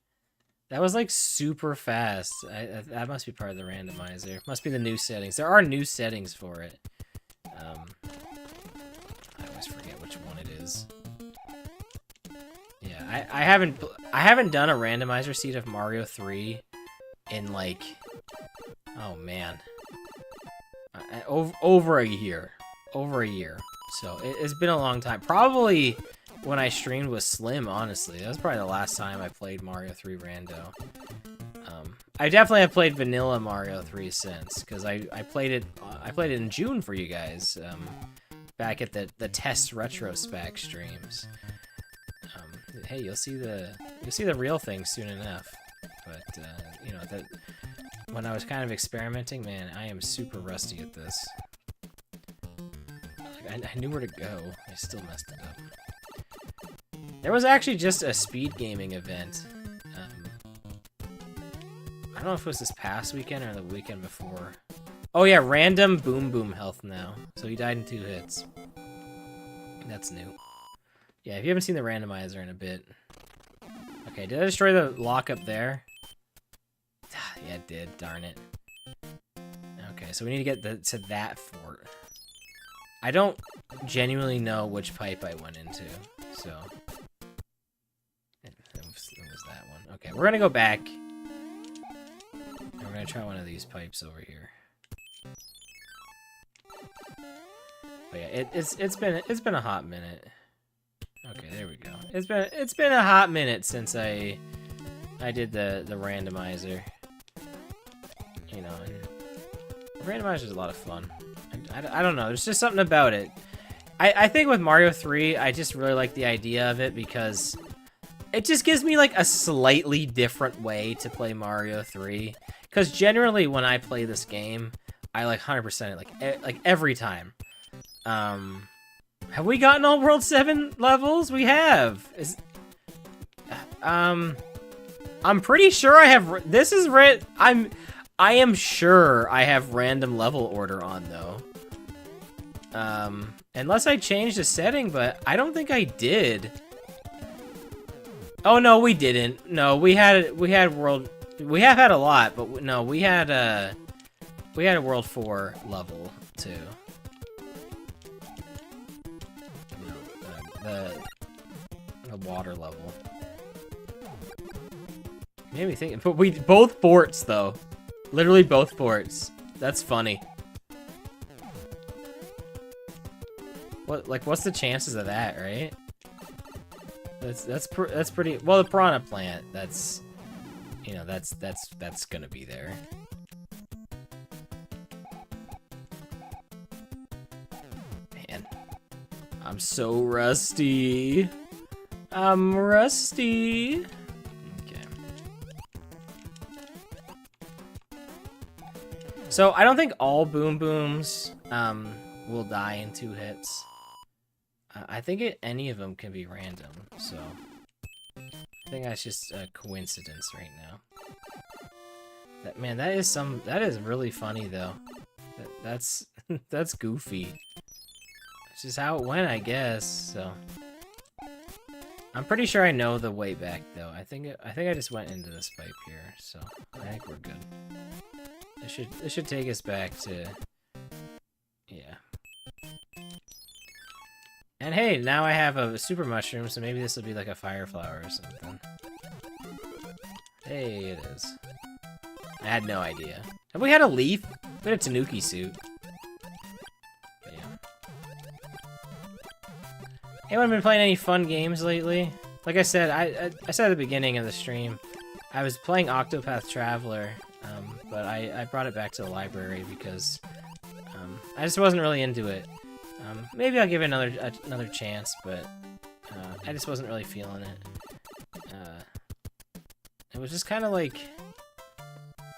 That was like super fast. That must be part of the randomizer. Must be the new settings. There are new settings for it. I always forget which one it is. Yeah, I haven't done a randomizer seed of Mario 3 in like, oh man, over a year. Over a year. So it's been a long time. Probably when I streamed with Slim, honestly. That was probably the last time I played Mario 3 Rando. I definitely have played Vanilla Mario 3 since, because I played it in June for you guys, back at the test retrospect streams. Hey, you'll see the real thing soon enough. But you know, that when I was kind of experimenting, man, I am super rusty at this. I knew where to go. I still messed it up. There was actually just a speed gaming event. I don't know if it was this past weekend or the weekend before. Oh yeah, random Boom Boom health now. So he died in 2 hits. That's new. Yeah, if you haven't seen the randomizer in a bit. Okay, did I destroy the lock up there? Yeah, it did. Darn it. Okay, so we need to get to that fort. I don't genuinely know which pipe I went into, so... It was that one. Okay, we're gonna go back. And we're gonna try one of these pipes over here. But yeah, it's been a hot minute. Okay, there we go. It's been a hot minute since I did the randomizer. You know, and the randomizer is a lot of fun. I don't know, there's just something about it. I think with Mario 3, I just really like the idea of it because it just gives me like a slightly different way to play Mario 3. Because generally when I play this game, I like 100% it like every time. Have we gotten all World 7 levels? We have. I'm pretty sure I have. This is I am sure I have random level order on though. Unless I changed a setting, but I don't think I did. Oh no, we didn't. No, we had world. We have had a lot, but no, we had a world 4 level too. The water level. Made me think, but we both forts though. Literally both forts. That's funny. What's the chances of that, right? That's pretty. Well, the piranha plant. That's, you know, that's gonna be there. Man, I'm so rusty. I'm rusty. Okay. So I don't think all Boom Booms will die in 2 hits. I think any of them can be random, so I think that's just a coincidence right now. That is really funny though. That's that's goofy. It's just how it went, I guess. So I'm pretty sure I know the way back though. I think I just went into this pipe here, so I think we're good. It should take us back to, yeah. And hey, now I have a super mushroom, so maybe this will be like a fire flower or something. Hey, it is. I had no idea. Have we had a leaf? We had a Tanuki suit. But yeah. Anyone been playing any fun games lately? Like I said, I said at the beginning of the stream, I was playing Octopath Traveler, but I brought it back to the library because I just wasn't really into it. Maybe I'll give it another chance, but I just wasn't really feeling it. It was just kind of like,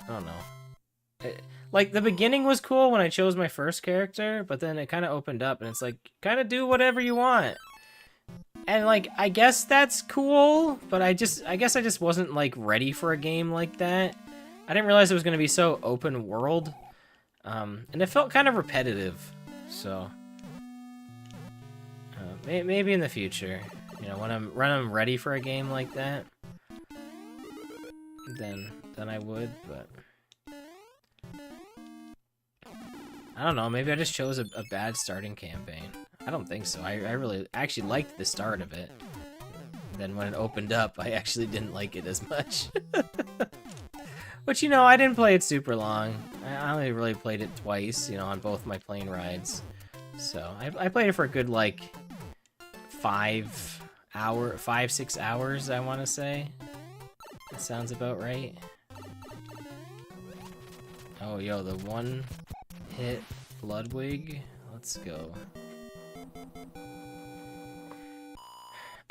I don't know. Like, the beginning was cool when I chose my first character, but then it kind of opened up, and it's like, kind of do whatever you want. And, like, I guess that's cool, but I guess I just wasn't, like, ready for a game like that. I didn't realize it was going to be so open world. And it felt kind of repetitive. So maybe in the future, you know, when I'm ready for a game like that, then I would, but I don't know, maybe I just chose a bad starting campaign. I don't think so. I really actually liked the start of it. Then when it opened up, I actually didn't like it as much. But, you know, I didn't play it super long. I only really played it twice, you know, on both my plane rides. So, I played it for a good, like, 5, 6 hours, I want to say. That sounds about right. Oh, yo, the one-hit Ludwig. Let's go.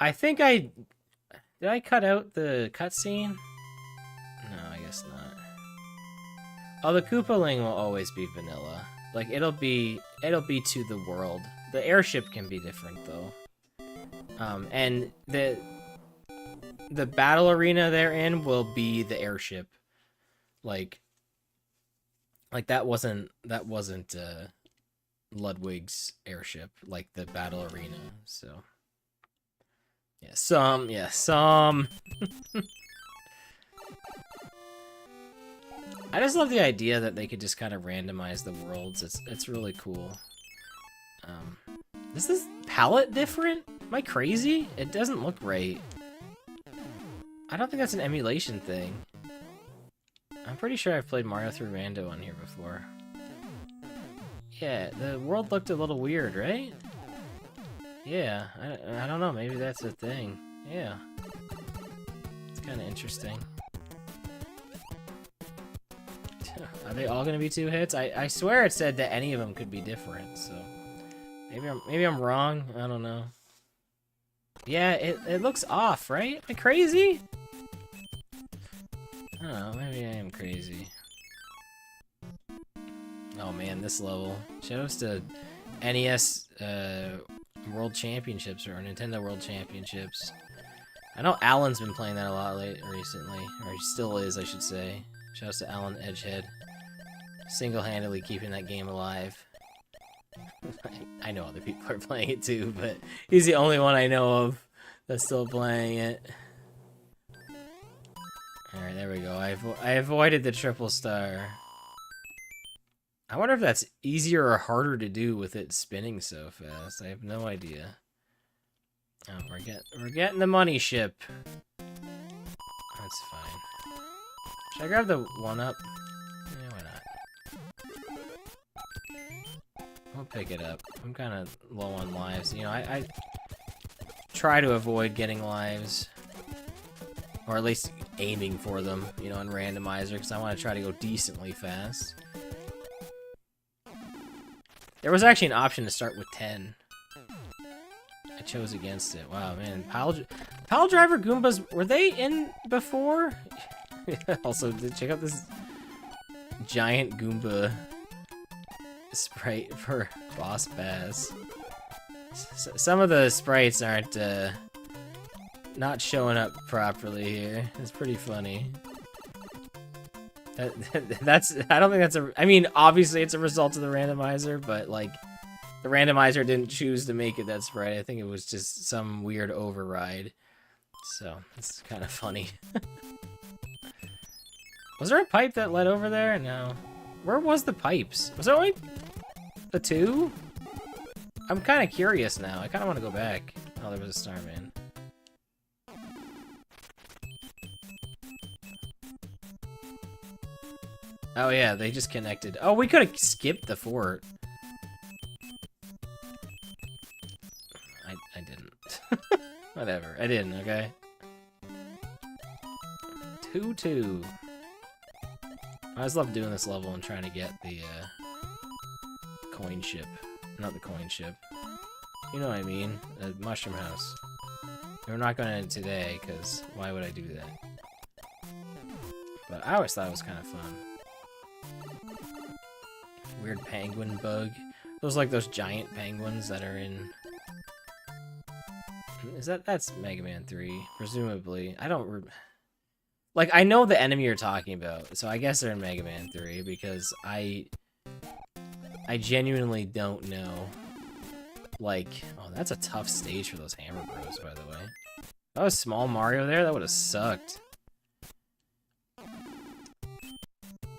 I think did I cut out the cutscene? No, I guess not. Oh, the Koopaling will always be vanilla. Like, it'll be to the world. The airship can be different, though. And the battle arena they're in will be the airship. Like that wasn't Ludwig's airship, like the battle arena, so. Yeah, some. I just love the idea that they could just kind of randomize the worlds. It's really cool. Is this palette different? Am I crazy? It doesn't look right. I don't think that's an emulation thing. I'm pretty sure I've played Mario 3 Rando on here before. Yeah, the world looked a little weird, right? Yeah, I don't know, maybe that's a thing. Yeah. It's kind of interesting. Are they all gonna be 2 hits? I swear it said that any of them could be different, so maybe I'm wrong. I don't know. Yeah, it looks off, right? Am I crazy? I don't know, maybe I am crazy. Oh man, this level. Shout-outs to NES World Championships or Nintendo World Championships. I know Alan's been playing that a lot recently, or he still is, I should say. Shoutouts to Alan Edgehead. Single-handedly keeping that game alive. I know other people are playing it too, but he's the only one I know of that's still playing it. Alright, there we go. I avoided the triple star. I wonder if that's easier or harder to do with it spinning so fast. I have no idea. Oh, we're getting the money ship. That's fine. Should I grab the 1-up? Yeah, why not? We'll pick it up. I'm kind of low on lives. You know, I try to avoid getting lives. Or at least aiming for them, you know, in randomizer, because I want to try to go decently fast. There was actually an option to start with 10. I chose against it. Wow, man. Pile Driver Goombas, were they in before? Also, check out this giant Goomba sprite for Boss Bass. Some of the sprites aren't not showing up properly here. It's pretty funny. I don't think that's I mean, obviously it's a result of the randomizer, but like, the randomizer didn't choose to make it that sprite. I think it was just some weird override. So, it's kind of funny. Was there a pipe that led over there? No. Where was the pipes? Was there only the 2? I'm kind of curious now. I kind of want to go back. Oh, there was a Starman. Oh yeah, they just connected. Oh, we could have skipped the fort. I didn't. Whatever, I didn't, okay? 2-2. I just love doing this level and trying to get the coin ship. Not the coin ship. You know what I mean? The mushroom house. We're not going to end today, because why would I do that? But I always thought it was kind of fun. Weird penguin bug. Those like those giant penguins that are in... That's Mega Man 3, presumably. I don't... Like, I know the enemy you're talking about, so I guess they're in Mega Man 3, because I genuinely don't know. Like, oh, that's a tough stage for those Hammer Bros, by the way. If that was Small Mario there, that would have sucked.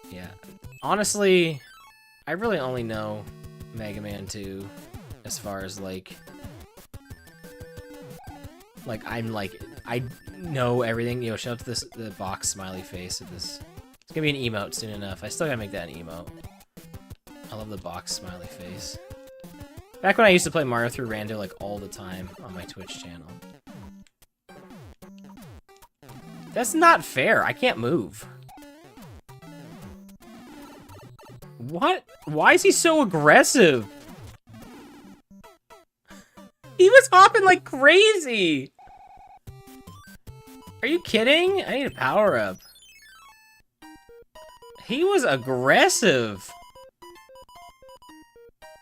Yeah. Honestly, I really only know Mega Man 2 as far as, like, I know everything. You know, shout out to the box smiley face of this. It's gonna be an emote soon enough. I still gotta make that an emote. I love the box smiley face. Back when I used to play Mario through rando like all the time on my Twitch channel. That's not fair. I can't move. What? Why is he so aggressive? He was hopping like crazy. Are you kidding? I need a power up. He was aggressive.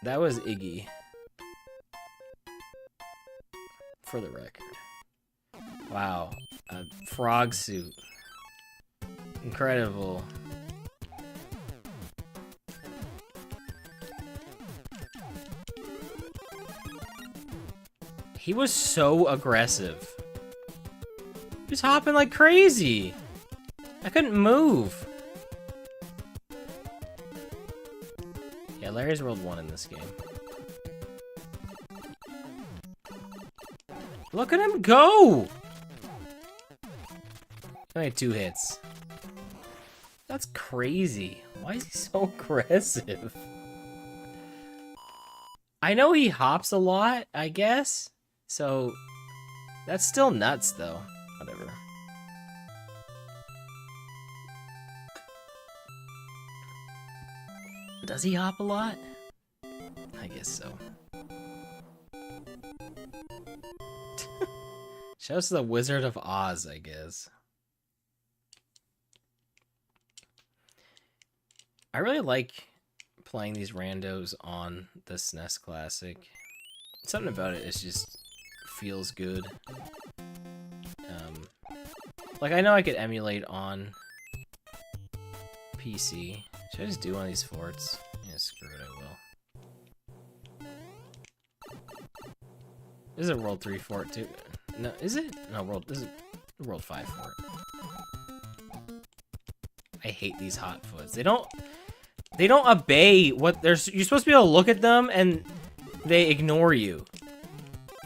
That was Iggy. For the record. Wow. A frog suit. Incredible. He was so aggressive. He was hopping like crazy. I couldn't move. Yeah, Larry's World won in this game. Look at him go! Only 2 hits. That's crazy. Why is he so aggressive? I know he hops a lot, I guess. So, that's still nuts, though. Whatever. Does he hop a lot? I guess so. Shouts to the Wizard of Oz, I guess. I really like playing these randos on the SNES Classic. Something about it is just feels good. Like, I know I could emulate on PC. Should I just do one of these forts? Yeah, screw it, I will. This is a World 3 fort, too. No, is it? No, this is a World 5 fort. I hate these hot foots. They don't obey what you're supposed to be able to look at them and they ignore you.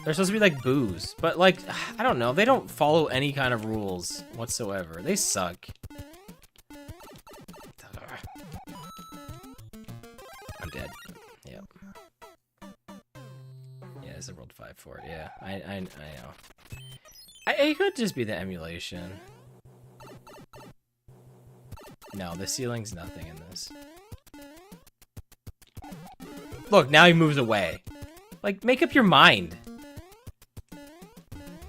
They're supposed to be like boos, but like, I don't know. They don't follow any kind of rules whatsoever. They suck. I'm dead. Yep. Yeah, it's a World 5 fort. Yeah, I know. It could just be the emulation. No, the ceiling's nothing in this. Look, now he moves away. Like, make up your mind.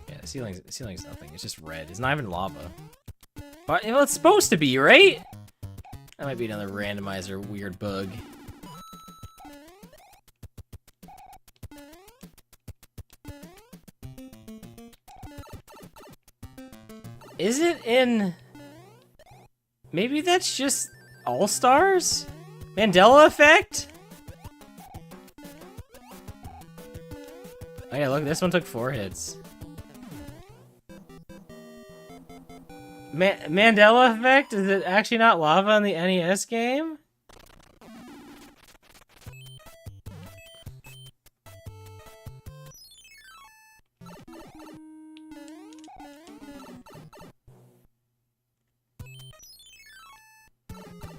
Yeah, the ceiling's nothing. It's just red. It's not even lava. But, well, it's supposed to be, right? That might be another randomizer weird bug. Is it in... Maybe that's just All-Stars? Mandela Effect? Oh yeah, look, this one took 4 hits. Mandela Effect? Is it actually not lava in the NES game?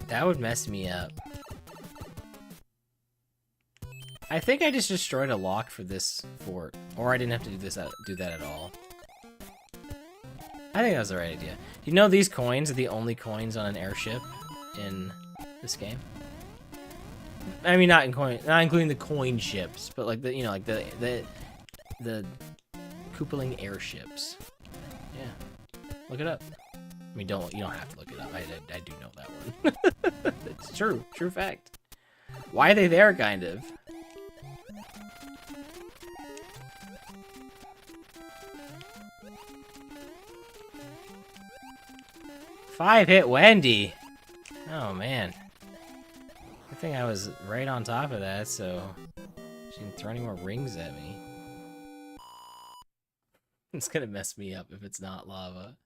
That would mess me up. I think I just destroyed a lock for this fort, or I didn't have to do that at all. I think that was the right idea. Do you know these coins are the only coins on an airship in this game? I mean, not including the coin ships, but like the like the Koopaling airships. Yeah, look it up. I mean, you don't have to look it up. I do know that one. It's true fact. Why are they there, kind of? 5-hit Wendy. Oh man. I think I was right on top of that, so she didn't throw any more rings at me. It's gonna mess me up if it's not lava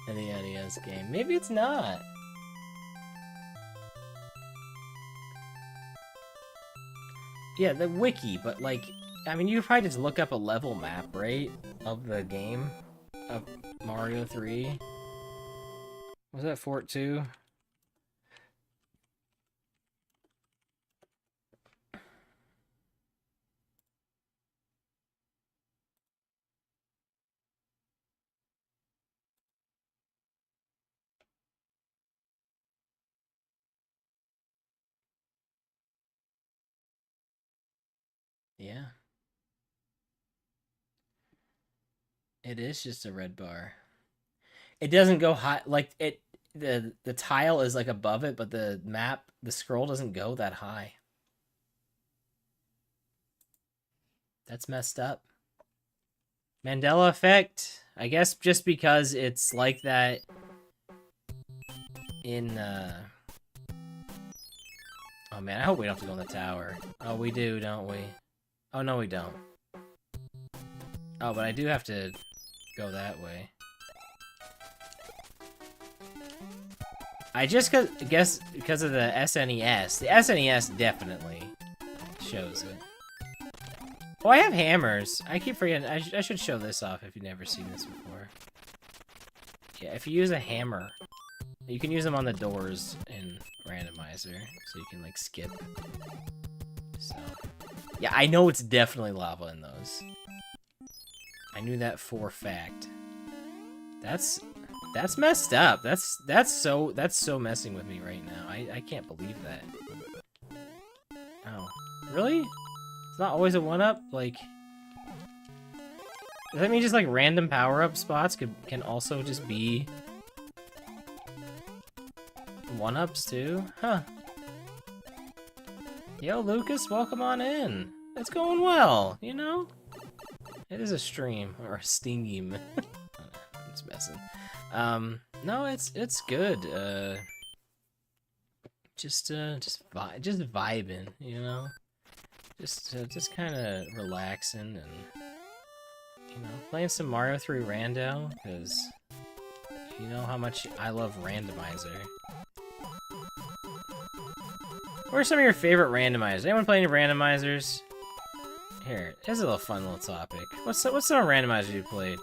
in the NES game. Maybe it's not. Yeah, the wiki, but like, I mean, you could probably just look up a level map, right? Of the game. Of Mario 3. Was that Fort 2? Yeah. It is just a red bar. It doesn't go high, like, the tile is like above it, but the map, the scroll doesn't go that high. That's messed up. Mandela effect. I guess just because it's like that in, oh man, I hope we don't have to go in the tower. Oh, we do, don't we? Oh, no, we don't. Oh, but I do have to go that way. I just guess because of the SNES. The SNES definitely shows it. Oh, I have hammers. I keep forgetting. I should show this off if you've never seen this before. Yeah, if you use a hammer, you can use them on the doors in randomizer, so you can like skip. So, yeah, I know it's definitely lava in those. I knew that for a fact. That's messed up. That's so messing with me right now. I can't believe that. Oh, really? It's not always a 1-up? Like, does that mean just like random power-up spots can also just be 1-ups too? Huh. Yo, Lucas, welcome on in. It's going well, you know? It is a stream, or a steam. I'm just messing. No, it's good. Just vibing, you know? Just kind of relaxing and, you know, playing some Mario 3 Rando, because you know how much I love randomizer. What are some of your favorite randomizers? Anyone play any randomizers? Here, here's a little fun little topic. What's some randomizers you played?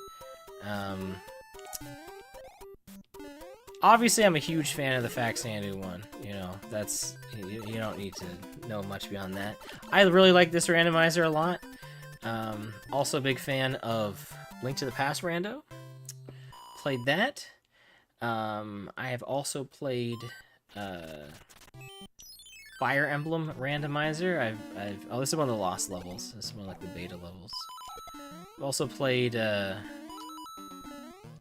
Obviously, I'm a huge fan of the Faxanadu one. You know, that's you don't need to know much beyond that. I really like this randomizer a lot. Also a big fan of Link to the Past Rando. Played that. I have also played Fire Emblem Randomizer. Oh, this is one of the lost levels. This is one of like the beta levels. I've also played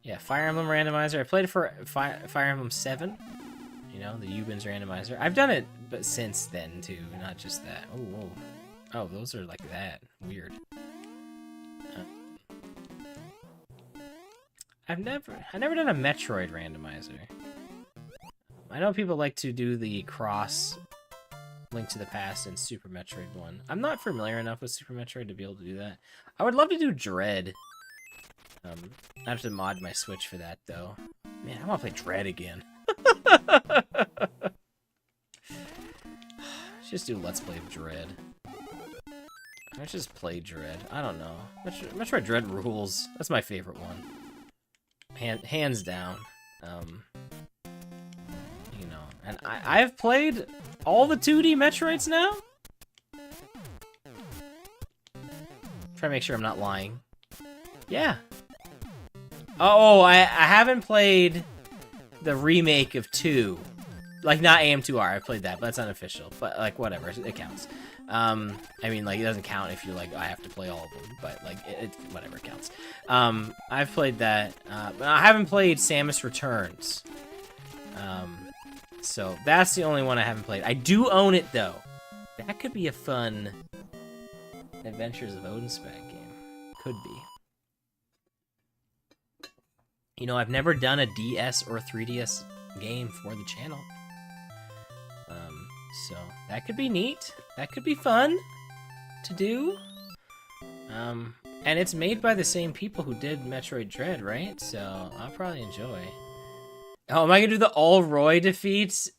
yeah, Fire Emblem Randomizer. I played it for Fire Emblem 7. You know, the Yubin's Randomizer. I've done it but since then too, not just that. Oh, whoa. Oh, those are like that. Weird. I've never done a Metroid Randomizer. I know people like to do the cross Link to the Past and Super Metroid one. I'm not familiar enough with Super Metroid to be able to do that. I would love to do Dread. I have to mod my Switch for that, though. Man, I want to play Dread again. Just do Let's Play of Dread. Let's just play Dread. I don't know. Metroid Dread rules. That's my favorite one. Hands down. You know, and I've played all the 2D Metroids now. Try to make sure I'm not lying. Yeah. Oh, I haven't played the remake of 2. Like, not AM2R, I've played that, but that's unofficial. But, like, whatever, it counts. I mean, like, it doesn't count if you're like, I have to play all of them, but, like, whatever, it counts. I've played that, but I haven't played Samus Returns. So, that's the only one I haven't played. I do own it, though. That could be a fun Adventures of OdinSpack game. Could be. You know, I've never done a DS or 3DS game for the channel. So that could be neat. That could be fun to do. And it's made by the same people who did Metroid Dread, right? So I'll probably enjoy. Oh, am I gonna do the all Roy defeats?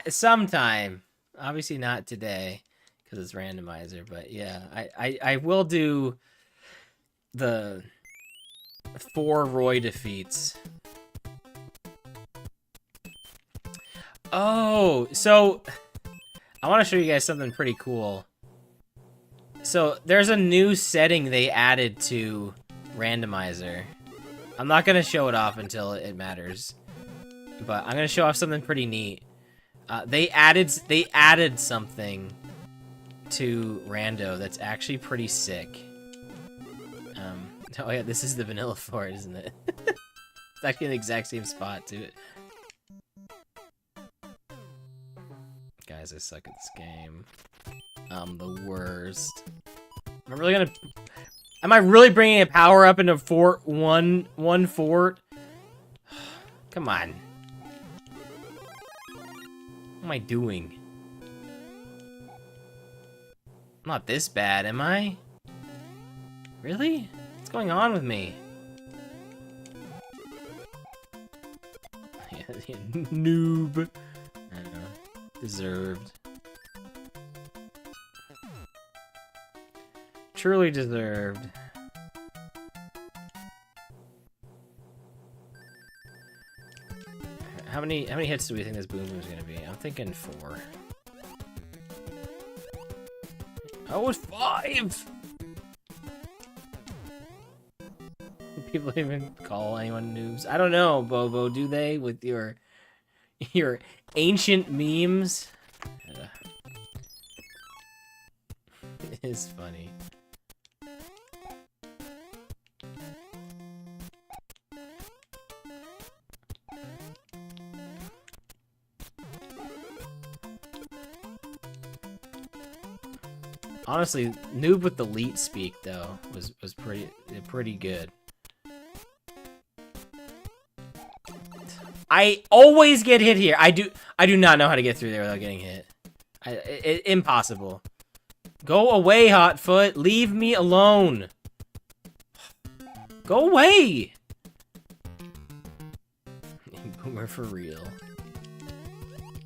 Sometime. Obviously not today, because it's randomizer, but yeah, I will do the 4 Roy defeats. Oh, so I want to show you guys something pretty cool. So there's a new setting they added to randomizer. I'm not gonna show it off until it matters, but I'm gonna show off something pretty neat. They added something to rando that's actually pretty sick. Oh yeah, this is the vanilla for it, isn't it? It's actually in the exact same spot too. Guys, I suck at this game. I'm the worst. Am I really bringing a power up into one fort? Come on. What am I doing? I'm not this bad, am I? Really? What's going on with me? Yeah, noob. I don't know. Deserved. Truly deserved. How many hits do we think this Boom Boom is gonna be? I'm thinking 4. Oh, it's 5! Do people even call anyone noobs? I don't know, Bobo. Do they with your ancient memes? It is funny. Honestly, noob with the leet speak though was pretty good. I always get hit here. I do not know how to get through there without getting hit. Impossible. Go away, Hotfoot. Leave me alone. Go away. Boomer for real.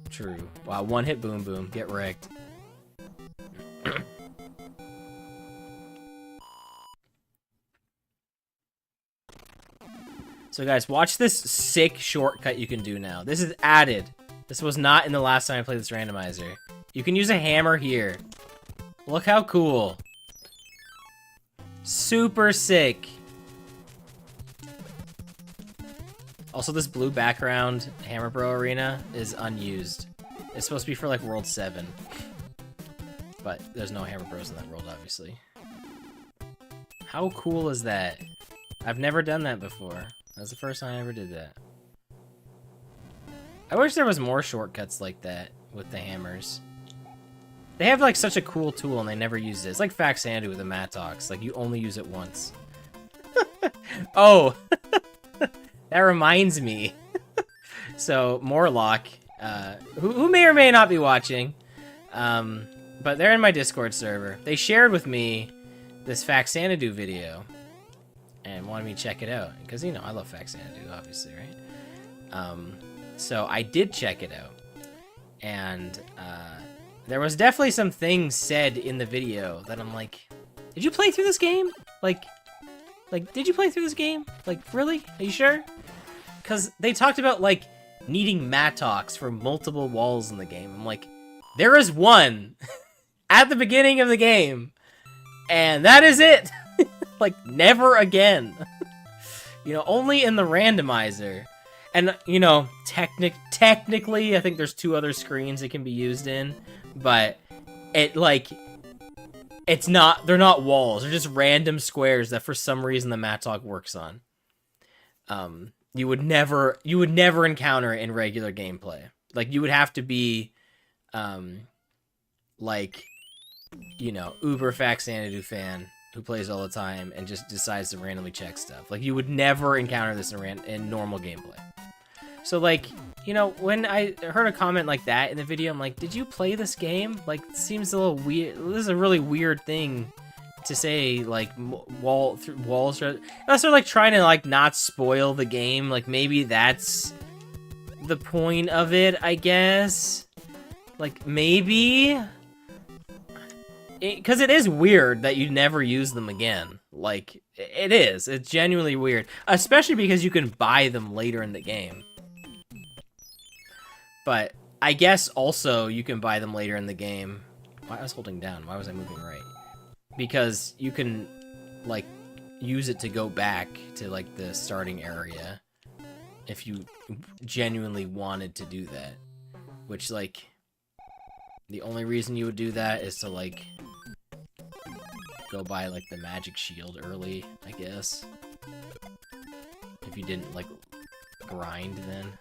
True. Wow, one hit Boom Boom. Get wrecked. So guys, watch this sick shortcut you can do now. This is added. This was not in the last time I played this randomizer. You can use a hammer here. Look how cool. Super sick. Also, this blue background Hammer Bro arena is unused. It's supposed to be for like World 7. But there's no Hammer Bros in that world, obviously. How cool is that? I've never done that before. That's the first time I ever did that. I wish there was more shortcuts like that with the hammers. They have like such a cool tool and they never use it. It's like Faxanadu with the Mattox. Like you only use it once. Oh, that reminds me. So Morlock, who may or may not be watching, but they're in my Discord server. They shared with me this Faxanadu video and wanted me to check it out because, you know, I love Faxanadu, obviously, right? So I did check it out, and there was definitely some things said in the video that I'm like, did you play through this game? Like, did you play through this game? Like, really? Are you sure? Because they talked about, like, needing Mattox for multiple walls in the game. I'm like, there is one at the beginning of the game, and that is it. Like, never again. You know, only in the randomizer. And, you know, technically, I think there's 2 other screens it can be used in, but it, like, it's not, they're not walls, they're just random squares that for some reason the Mattox works on. You would never encounter it in regular gameplay. Like, you would have to be, like, you know, Uber Faxanadu fan who plays all the time and just decides to randomly check stuff. Like, you would never encounter this in normal gameplay. So, like, you know, when I heard a comment like that in the video, I'm like, did you play this game? Like, it seems a little weird. This is a really weird thing to say, like, walls. Unless they're, like, trying to, like, not spoil the game. Like, maybe that's the point of it, I guess. Like, maybe? Because it is weird that you never use them again. Like, it is. It's genuinely weird. Especially because you can buy them later in the game. But I guess also you can buy them later in the game. Why I was holding down? Why was I moving right? Because you can, like, use it to go back to, like, the starting area. If you genuinely wanted to do that. Which, like, the only reason you would do that is to, like, go buy, like, the magic shield early, I guess. If you didn't, like, grind then.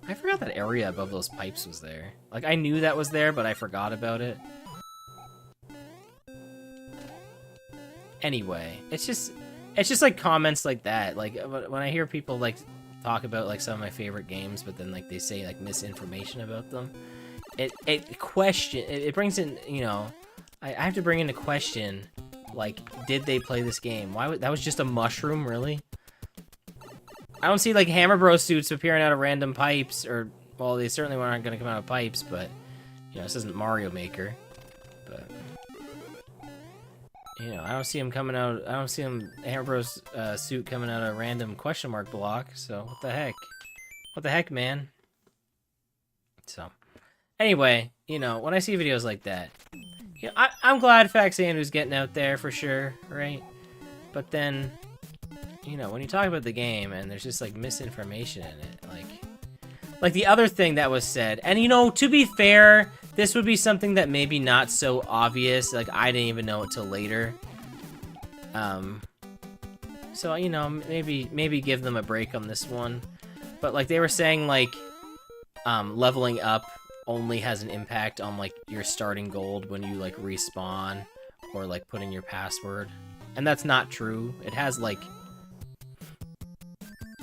I forgot that area above those pipes was there. Like, I knew that was there, but I forgot about it. Anyway, it's just like comments like that. Like, when I hear people, like, talk about, like, some of my favorite games, but then, like, they say, like, misinformation about them. It brings in, you know, I have to bring into question, like, did they play this game? That was just a mushroom, really? I don't see, like, Hammer Bros suits appearing out of random pipes, or, well, they certainly aren't going to come out of pipes, but, you know, this isn't Mario Maker, but, you know, I don't see him Hammer Bros suit coming out of a random question mark block, so, what the heck? What the heck, man? So, anyway, you know, when I see videos like that, you know, I'm glad Faxandu's getting out there, for sure, right? But then, you know, when you talk about the game and there's just, like, misinformation in it, like the other thing that was said, and, you know, to be fair, this would be something that maybe not so obvious, like, I didn't even know it till later, so, you know, maybe give them a break on this one, but, like, they were saying, like, leveling up only has an impact on, like, your starting gold when you, like, respawn, or, like, put in your password, and that's not true. It has, like,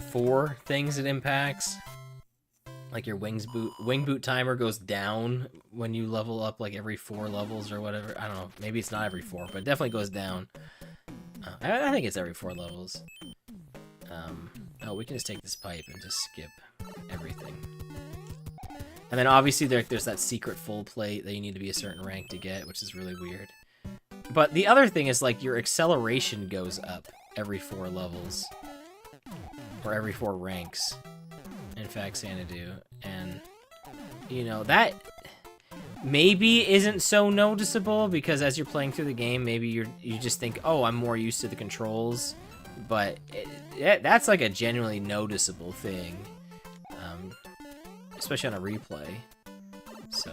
4 things it impacts. Like, your wing boot timer goes down when you level up, like, every 4 levels or whatever. I don't know, maybe it's not every 4, but it definitely goes down. I think it's every 4 levels. Oh, we can just take this pipe and just skip everything. And then obviously there's that secret full plate that you need to be a certain rank to get, which is really weird. But the other thing is, like, your acceleration goes up every 4 levels. Or every 4 ranks. In fact, Xanadu. And, you know, that maybe isn't so noticeable, because as you're playing through the game, maybe you just think, oh, I'm more used to the controls. But that's, like, a genuinely noticeable thing. Especially on a replay. So,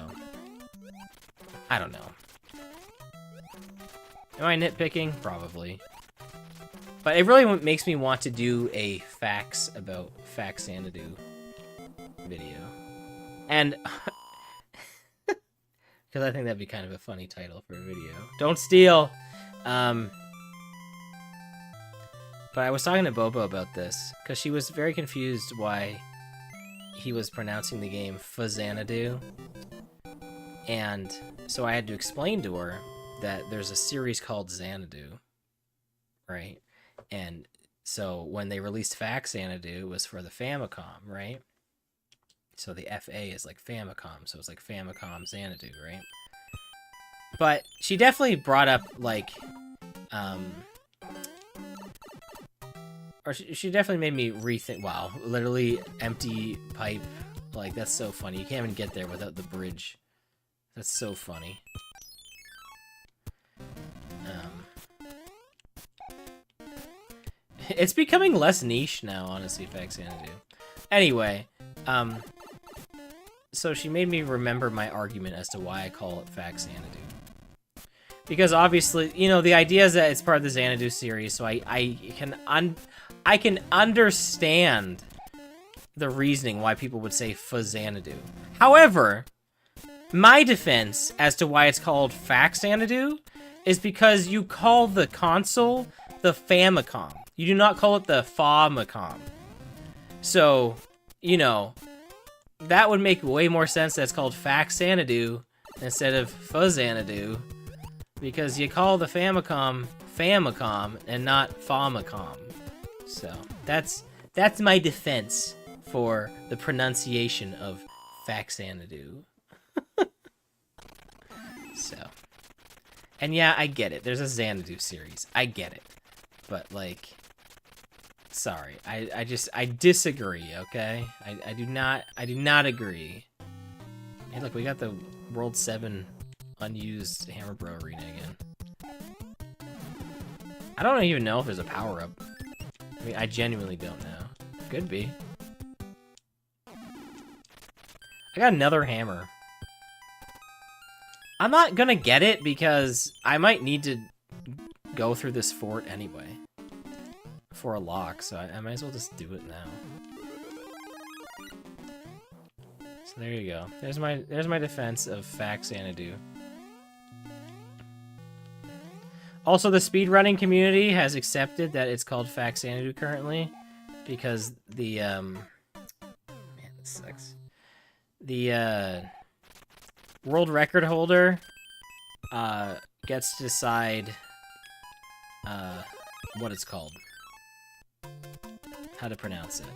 I don't know. Am I nitpicking? Probably. But it really makes me want to do a facts about Faxanadu video. And, because I think that'd be kind of a funny title for a video. Don't steal! But I was talking to Bobo about this, because she was very confused why he was pronouncing the game Faxanadu. And so I had to explain to her that there's a series called Xanadu, right? And so when they released Faxanadu, it was for the Famicom, right? So the FA is like Famicom, so it's like Famicom Xanadu, right? But she definitely brought up, like, or she definitely made me rethink. Wow, literally empty pipe. Like, that's so funny. You can't even get there without the bridge. That's so funny. It's becoming less niche now, honestly, Faxanadu. Anyway, so she made me remember my argument as to why I call it Faxanadu. Because obviously, you know, the idea is that it's part of the Xanadu series, so I can understand the reasoning why people would say Faxanadu. However, my defense as to why it's called Faxanadu is because you call the console the Famicom. You do not call it the Famicom. So, you know, that would make way more sense that's called Faxanadu instead of Fuzzanadu. Because you call the Famicom Famicom and not Famicom. So, that's my defense for the pronunciation of Faxanadu. So. And yeah, I get it. There's a Xanadu series. I get it. But, like... Sorry. I disagree, okay? I do not agree. Hey, look, we got the World 7 unused Hammer Bro arena again. I don't even know if there's a power-up. I mean, I genuinely don't know. Could be. I got another hammer. I'm not gonna get it because I might need to go through this fort anyway. For a lock, so I might as well just do it now. So there you go. There's my defense of Faxanadu. Also, the speedrunning community has accepted that it's called Faxanadu currently, because the man, this sucks. The world record holder gets to decide what it's called, how to pronounce it.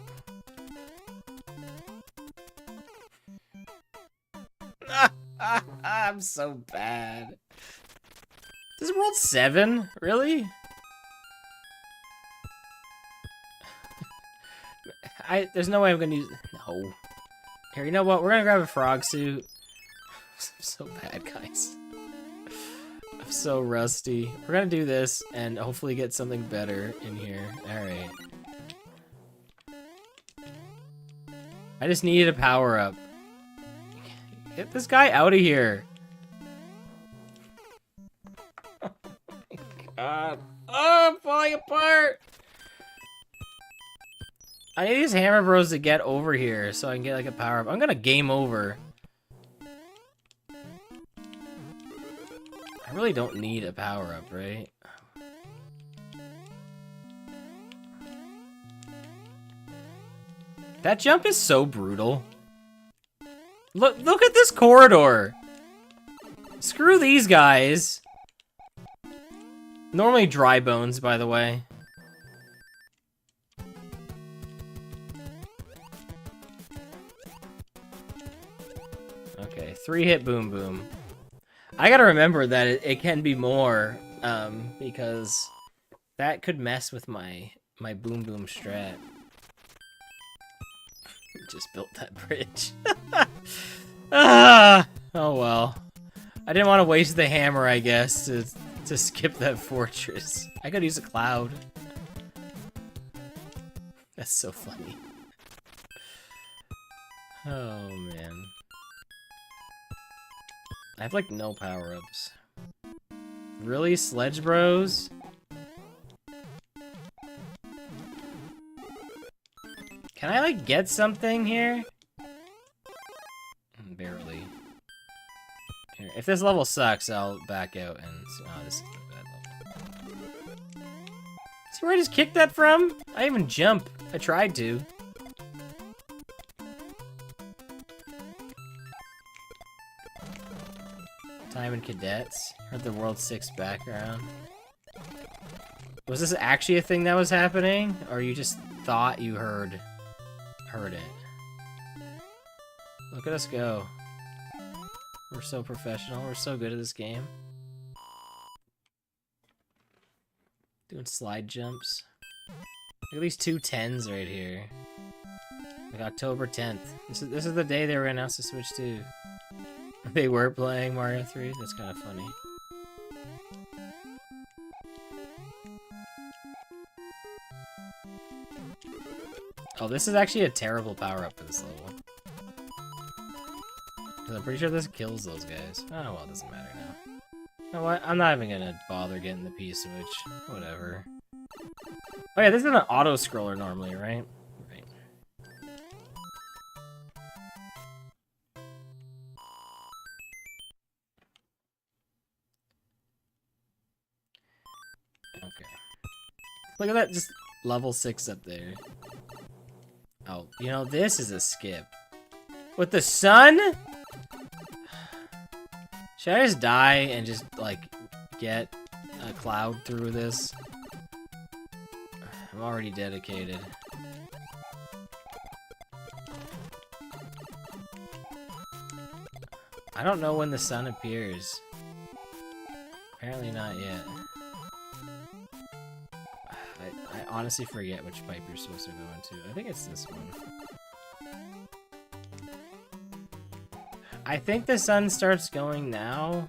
I'm so bad. This is World 7? Really? There's no way I'm gonna use... No. Here, you know what? We're gonna grab a frog suit. I'm so bad, guys. I'm so rusty. We're gonna do this and hopefully get something better in here. Alright. I just needed a power-up. Get this guy out of here. Oh my god. Oh, I'm falling apart! I need these Hammer Bros to get over here so I can get like a power-up. I'm gonna game over. I really don't need a power-up, right? That jump is so brutal. Look at this corridor. Screw these guys. Normally dry bones, by the way. Okay, 3-hit boom boom. I gotta remember that it can be more, because that could mess with my boom boom strat. Just built that bridge. Ah, oh well. I didn't want to waste the hammer, I guess, to skip that fortress. I could use a cloud. That's so funny. Oh man. I have like no power-ups. Really, Sledge Bros? Can I like get something here? Barely. Here, if this level sucks, I'll back out and... Oh, this is a bad level. See where I just kicked that from? I didn't even jump. I tried to. Time and Cadets. Heard the World 6 background. Was this actually a thing that was happening? Or you just thought you heard it? Look at us go. We're so professional. We're so good at this game. Doing slide jumps. Look at these 2 10s right here. Like October 10th. This is the day they were announced to switch to. They were playing Mario 3? That's kind of funny. Oh, this is actually a terrible power-up for this level. 'Cause I'm pretty sure this kills those guys. Oh, well, it doesn't matter now. You know what? I'm not even gonna bother getting the P-switch. Whatever. Oh yeah, this is an auto-scroller normally, right? Right. Okay. Look at that, just level 6 up there. Oh, you know, this is a skip. With the sun? Should I just die and just, like, get a cloud through this? I'm already dedicated. I don't know when the sun appears. Apparently not yet. I honestly forget which pipe you're supposed to go into. I think it's this one. I think the sun starts going now.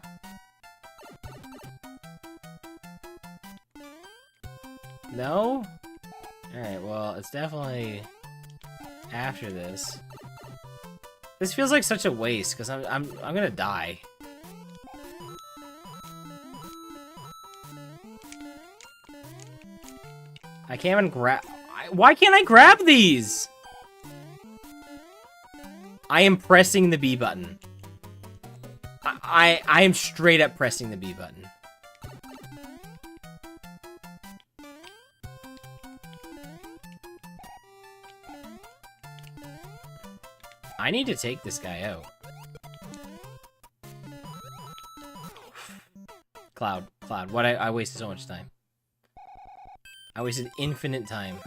No? Alright, well, it's definitely after this. This feels like such a waste, because I'm gonna die. I can't even grab... Why can't I grab these? I am pressing the B button. I am straight up pressing the B button. I need to take this guy out. Cloud. What? I wasted so much time. I wasted infinite time.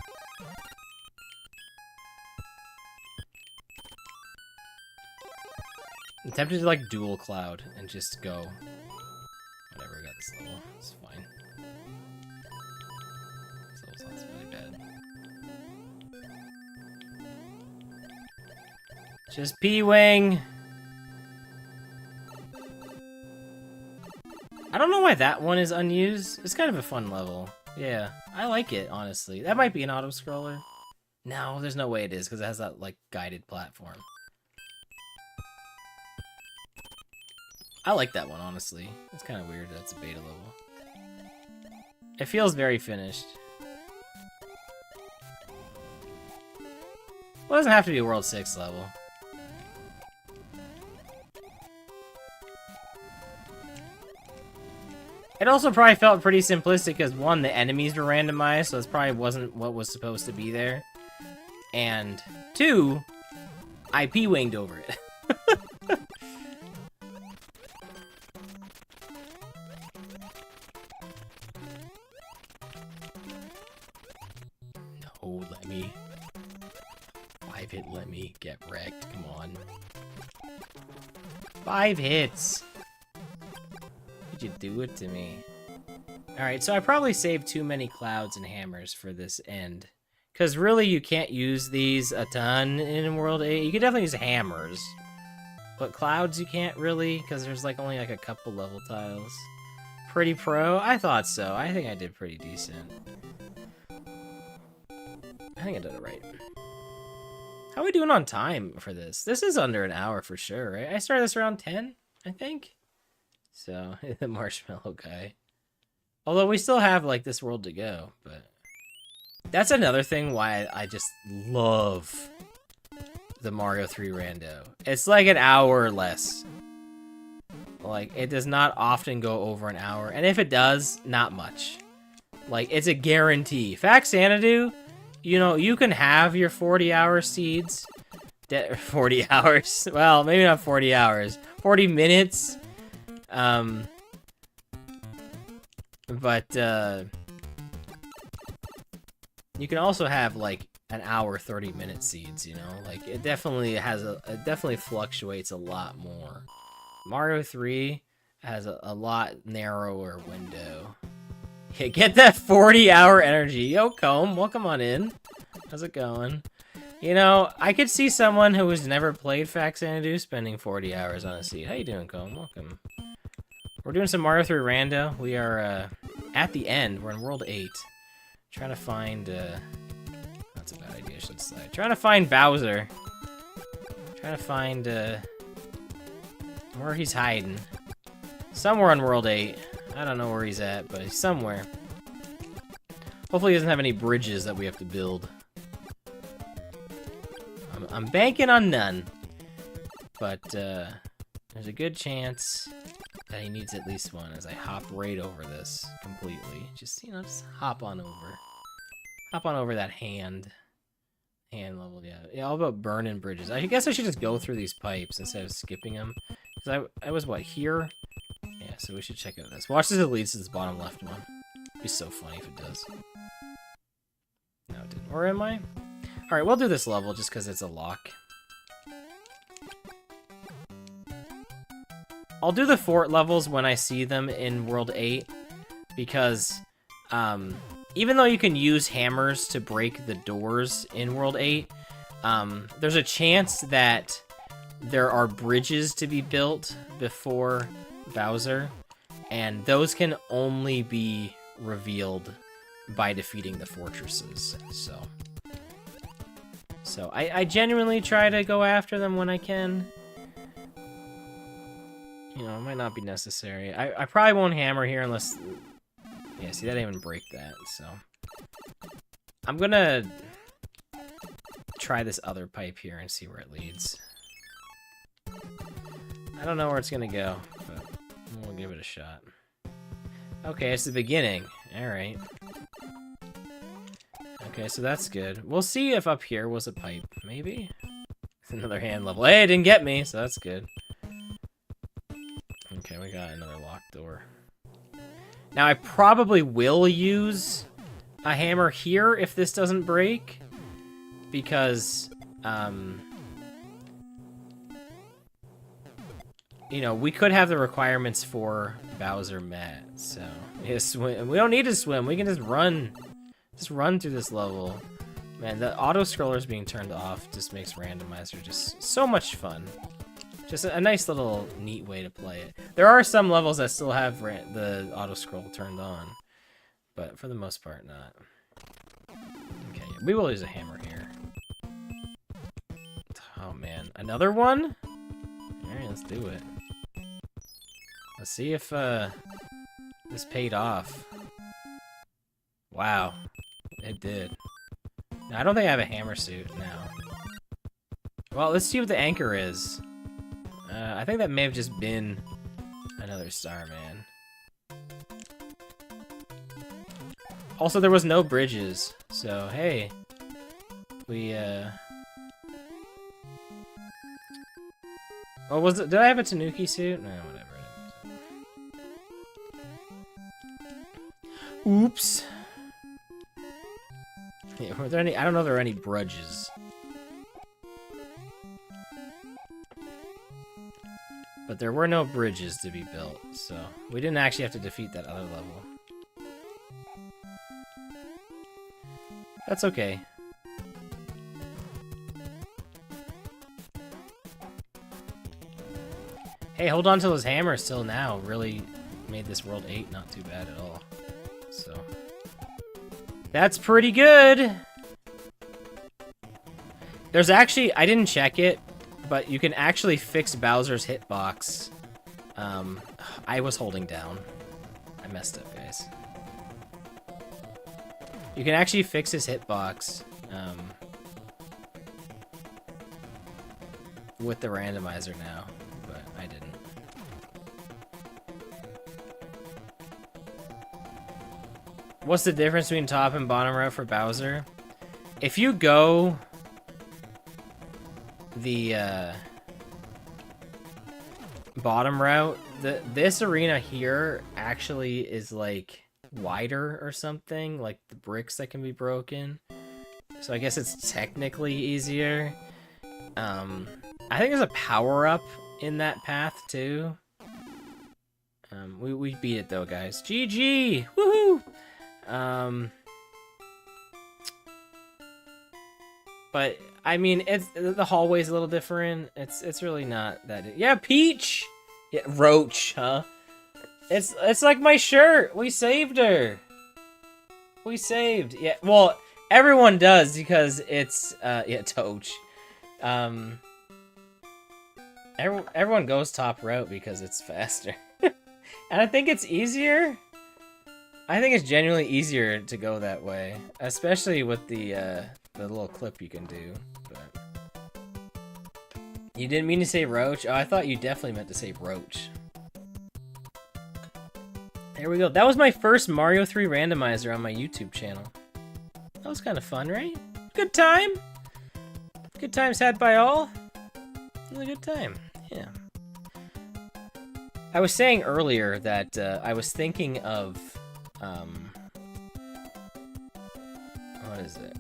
I'm tempted to like dual cloud and just go. Whatever, I got this level. It's fine. This level sounds really bad. Just P-Wing! I don't know why that one is unused. It's kind of a fun level. Yeah, I like it, honestly. That might be an auto-scroller. No, there's no way it is, because it has that, like, guided platform. I like that one, honestly. It's kind of weird that it's a beta level. It feels very finished. Well, it doesn't have to be a World 6 level. It also probably felt pretty simplistic because, one, the enemies were randomized, so this probably wasn't what was supposed to be there. And, two, I P-winged over it. No, let me. 5-hit, let me get wrecked. Come on. 5 hits. You do it to me. Alright, so I probably saved too many clouds and hammers for this end. Because really, you can't use these a ton in World 8. You can definitely use hammers. But clouds you can't really, because there's like only like a couple level tiles. Pretty pro? I thought so. I think I did pretty decent. I think I did it right. How are we doing on time for this? This is under an hour for sure, right? I started this around 10, I think. So, the marshmallow guy. Although we still have, like, this world to go, but... That's another thing why I just love the Mario 3 rando. It's like an hour or less. Like, it does not often go over an hour, and if it does, not much. Like, it's a guarantee. Faxanadu, you know, you can have your 40-hour seeds. 40 hours? Well, maybe not 40 hours. 40 minutes. You can also have like an hour 30-minute seeds, you know, like it definitely fluctuates a lot more. Mario 3 has a lot narrower window. Yeah, get that 40-hour energy. Yo, Comb, welcome on in. How's it going? You know, I could see someone who has never played Faxanadu spending 40 hours on a seed. How you doing, Comb? Welcome. We're doing some Mario 3 rando. We are at the end. We're in World 8. Trying to find... that's a bad idea, I should say. Trying to find Bowser. Trying to find where he's hiding. Somewhere on World 8. I don't know where he's at, but he's somewhere. Hopefully he doesn't have any bridges that we have to build. I'm banking on none. But there's a good chance that he needs at least one as I hop right over this completely. Just, you know, just hop on over. Hop on over that hand. hand leveled, yeah. Yeah, all about burning bridges. I guess I should just go through these pipes instead of skipping them. Because I was, what, here? Yeah, so we should check out this. Watch this, it leads to this bottom left one. It'd be so funny if it does. No, it didn't. Or am I? Alright, we'll do this level just because it's a lock. I'll do the fort levels when I see them in World 8. Because, even though you can use hammers to break the doors in World 8, there's a chance that there are bridges to be built before Bowser, and those can only be revealed by defeating the fortresses, so I genuinely try to go after them when I can. You know, it might not be necessary. I probably won't hammer here unless... Yeah, see, that didn't even break that, so... I'm gonna try this other pipe here and see where it leads. I don't know where it's gonna go, but we'll give it a shot. Okay, it's the beginning. Alright. Okay, so that's good. We'll see if up here was a pipe, maybe? Another hand level. Hey, it didn't get me, so that's good. Okay, we got another locked door. Now, I probably will use a hammer here if this doesn't break, because, you know, we could have the requirements for Bowser met, so we don't need to swim. We can just run through this level. Man, the auto scrollers being turned off just makes randomizer just so much fun. Just a nice little neat way to play it. There are some levels that still have the auto scroll turned on, but for the most part, not. Okay, we will use a hammer here. Oh man, another one? All right, let's do it. Let's see if this paid off. Wow, it did. Now, I don't think I have a hammer suit now. Well, let's see what the anchor is. I think that may have just been another Starman. Also, there was no bridges, so hey, we oh, was it? Did I have a Tanuki suit? No, whatever. Oops. Yeah, were there any? I don't know if there are any bridges. But there were no bridges to be built, so we didn't actually have to defeat that other level. That's okay. Hey, hold on to those hammers till now. Really made this World 8 not too bad at all. So that's pretty good. There's actually, I didn't check it, but you can actually fix Bowser's hitbox. I was holding down. I messed up, guys. You can actually fix his hitbox with the randomizer now, but I didn't. What's the difference between top and bottom route for Bowser? If you go the bottom route, this arena here actually is like wider or something, like the bricks that can be broken, so I guess it's technically easier. I think there's a power-up in that path too. We beat it though, guys. GG! Woohoo! But I mean, the hallway's a little different. It's really not that. Yeah, Peach. Yeah, Roach, huh? It's like my shirt. We saved her. We saved. Yeah. Well, everyone does because it's yeah, Toach. Everyone goes top route because it's faster. And I think it's easier. I think it's genuinely easier to go that way, especially with the little clip you can do. But you didn't mean to say Roach? Oh, I thought you definitely meant to say Roach. There we go. That was my first Mario 3 randomizer on my YouTube channel. That was kind of fun, right? Good time. Good times had by all. It was a good time. Yeah. I was saying earlier that I was thinking of, what is it?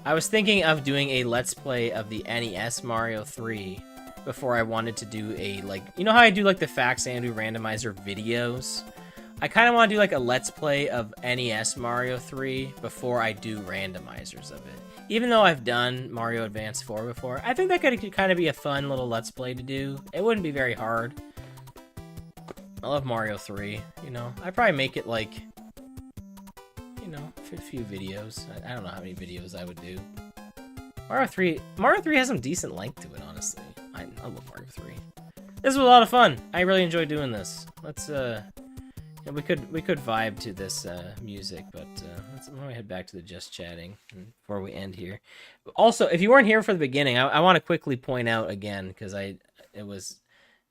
I was thinking of doing a Let's Play of the NES Mario 3 before I wanted to do a, like, you know how I do, like, the Faxanadu randomizer videos? I kind of want to do, like, a Let's Play of NES Mario 3 before I do randomizers of it. Even though I've done Mario Advance 4 before, I think that could kind of be a fun little Let's Play to do. It wouldn't be very hard. I love Mario 3, you know? I'd probably make it, like, you know, a few videos. I don't know how many videos I would do. Mario 3 has some decent length to it, honestly. I love Mario 3. This was a lot of fun. I really enjoyed doing this. Let's, we could vibe to this music, but let's head back to the just chatting before we end here. Also, if you weren't here for the beginning, I want to quickly point out again, because it was,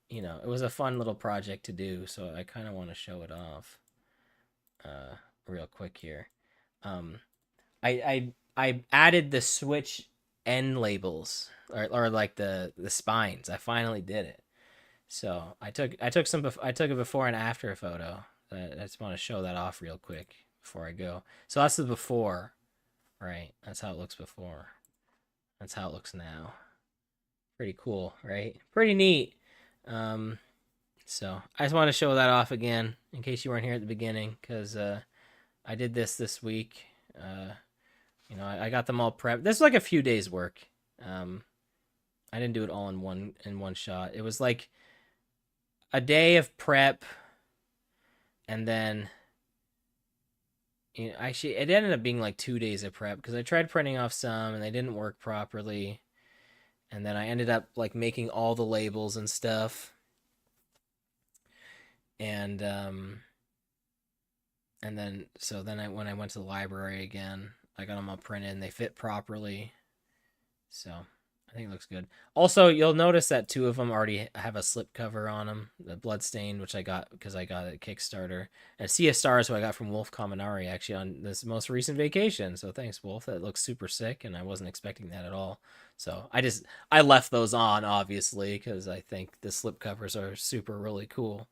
you know, it was a fun little project to do, so I kind of want to show it off real quick here. I added the Switch end labels, or like the spines. I finally did it. So I took a before and after photo. I just want to show that off real quick before I go. So that's the before, right? That's how it looks before. That's how it looks now. Pretty cool, right? Pretty neat. So I just want to show that off again in case you weren't here at the beginning, because I did this week. You know, I got them all prepped. This is like a few days work. I didn't do it all in one shot. It was like a day of prep, and then, you know, actually it ended up being like 2 days of prep, because I tried printing off some and they didn't work properly, and then I ended up like making all the labels and stuff, and then when I went to the library again, I got them all printed and they fit properly, so I think it looks good. Also, you'll notice that 2 of them already have a slipcover on them. The Bloodstained, which I got because I got it at Kickstarter, and Sea of Stars, who I got from Wolf Kaminari, actually, on this most recent vacation. So thanks, Wolf. That looks super sick, and I wasn't expecting that at all. So I left those on, obviously, because I think the slipcovers are super really cool.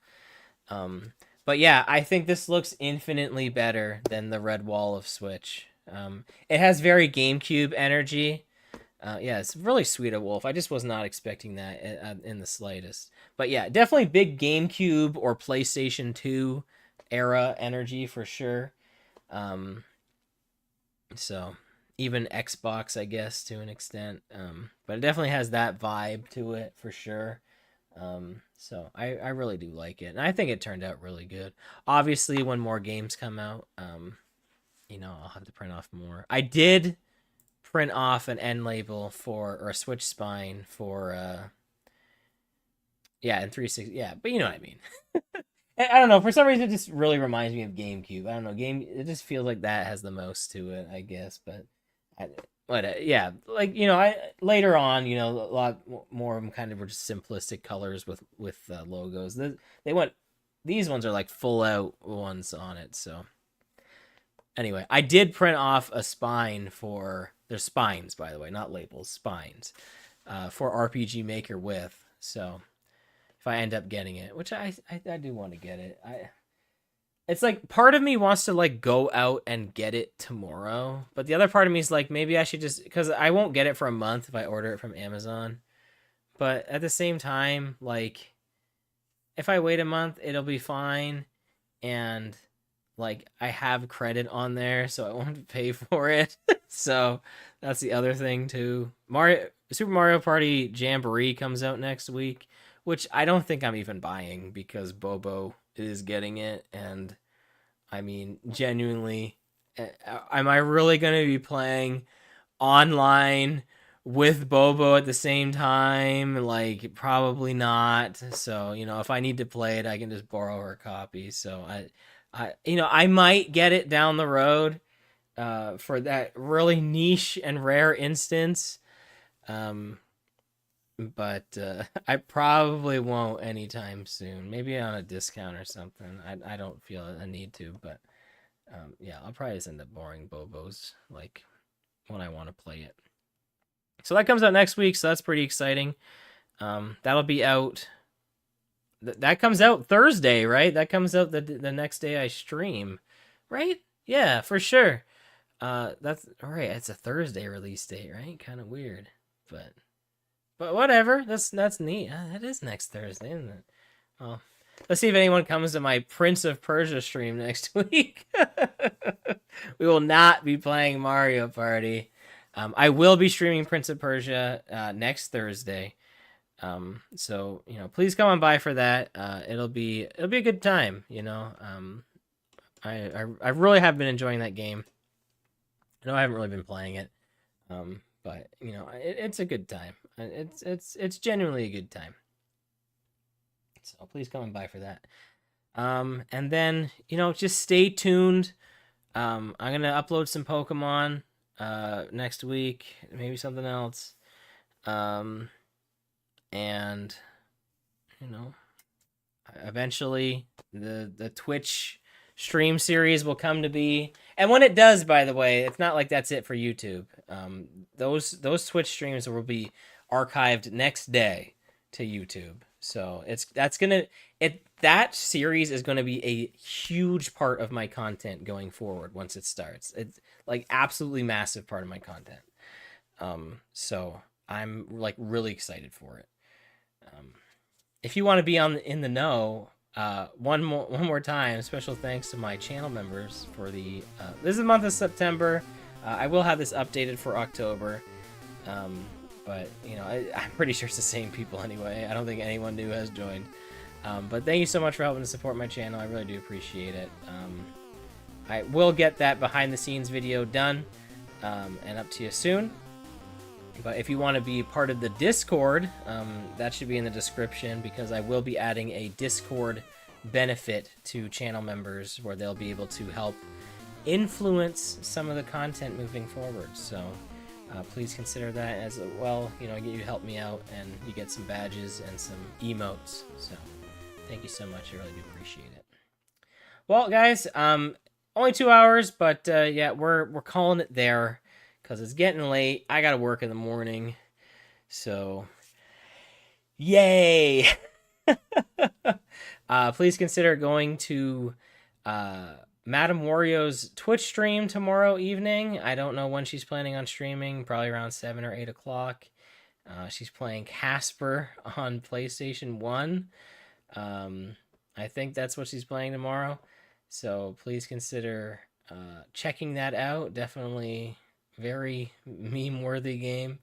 But yeah, I think this looks infinitely better than the Red Wall of Switch. It has very GameCube energy. Yeah, it's really sweet of Wolf. I just was not expecting that in the slightest. But yeah, definitely big GameCube or PlayStation 2 era energy for sure. So even Xbox, I guess, to an extent. But it definitely has that vibe to it for sure. So I really do like it. And I think it turned out really good. Obviously, when more games come out, you know, I'll have to print off more. I did print off an end label or a Switch spine for yeah, in 360. Yeah, but you know what I mean. I don't know, for some reason it just really reminds me of GameCube. I don't know, it just feels like that has the most to it, I guess. But yeah, like, you know, later on, you know, a lot more of them kind of were just simplistic colors with logos. These ones are like full out ones on it. So anyway, I did print off a spine for, they're spines, by the way, not labels, spines, for RPG Maker with. So if I end up getting it, which I do want to get it, it's like part of me wants to like go out and get it tomorrow, but the other part of me is like, maybe I should just, because I won't get it for a month if I order it from Amazon. But at the same time, like, if I wait a month, it'll be fine, and like I have credit on there, so I won't pay for it. So that's the other thing too. Super Mario Party Jamboree comes out next week, which I don't think I'm even buying because Bobo is getting it, and I mean, genuinely, am I really going to be playing online with Bobo at the same time? Like, probably not. So, you know, if I need to play it, I can just borrow her copy. So you know, I might get it down the road for that really niche and rare instance. But I probably won't anytime soon. Maybe on a discount or something. I don't feel a need to, but Yeah, I'll probably just end up borrowing Bobo's like when I want to play it. So that comes out next week, so that's pretty exciting. That'll be out. That comes out Thursday, right? That comes out the next day I stream, right? Yeah, for sure. That's all right. It's a Thursday release date, right? Kind of weird, but whatever. That's neat. That is next Thursday, isn't it? Well, let's see if anyone comes to my Prince of Persia stream next week. We will not be playing Mario Party. I will be streaming Prince of Persia next Thursday. So please come on by for that. It'll be a good time. I really have been enjoying that game. I know I haven't really been playing it, but it's a good time. It's genuinely a good time. So please come on by for that. And then just stay tuned. I'm gonna upload some Pokemon next week, maybe something else. And eventually the Twitch stream series will come to be. And when it does, by the way, it's not like that's it for YouTube. Those Twitch streams will be archived next day to YouTube. So that series is gonna be a huge part of my content going forward once it starts. It's like absolutely massive part of my content. So I'm like really excited for it. If you want to be in the know, one more time, special thanks to my channel members for the this is the month of September. I will have this updated for October, but I'm pretty sure it's the same people anyway. I don't think anyone new has joined. But thank you so much for helping to support my channel. I really do appreciate it. I will get that behind the scenes video done and up to you soon. But if you want to be part of the Discord, that should be in the description, because I will be adding a Discord benefit to channel members where they'll be able to help influence some of the content moving forward. So please consider that as well. You help me out and you get some badges and some emotes. So thank you so much. I really do appreciate it. Well, guys, only 2 hours, but yeah, we're calling it there. Because it's getting late. I got to work in the morning. So, yay! Please consider going to Madame Wario's Twitch stream tomorrow evening. I don't know when she's planning on streaming. Probably around 7 or 8 o'clock. She's playing Casper on PlayStation 1. I think that's what she's playing tomorrow. So, please consider checking that out. Definitely very meme-worthy game,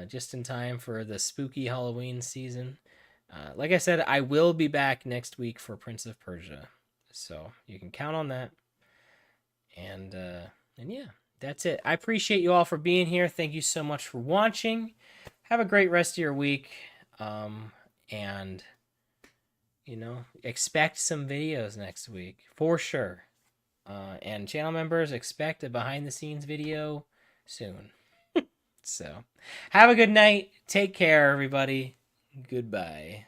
just in time for the spooky Halloween season. Like I said, I will be back next week for Prince of Persia, so you can count on that. And yeah, that's it. I appreciate you all for being here. Thank you so much for watching. Have a great rest of your week, and expect some videos next week for sure. And channel members, expect a behind-the-scenes video soon. So, have a good night. Take care, everybody. Goodbye.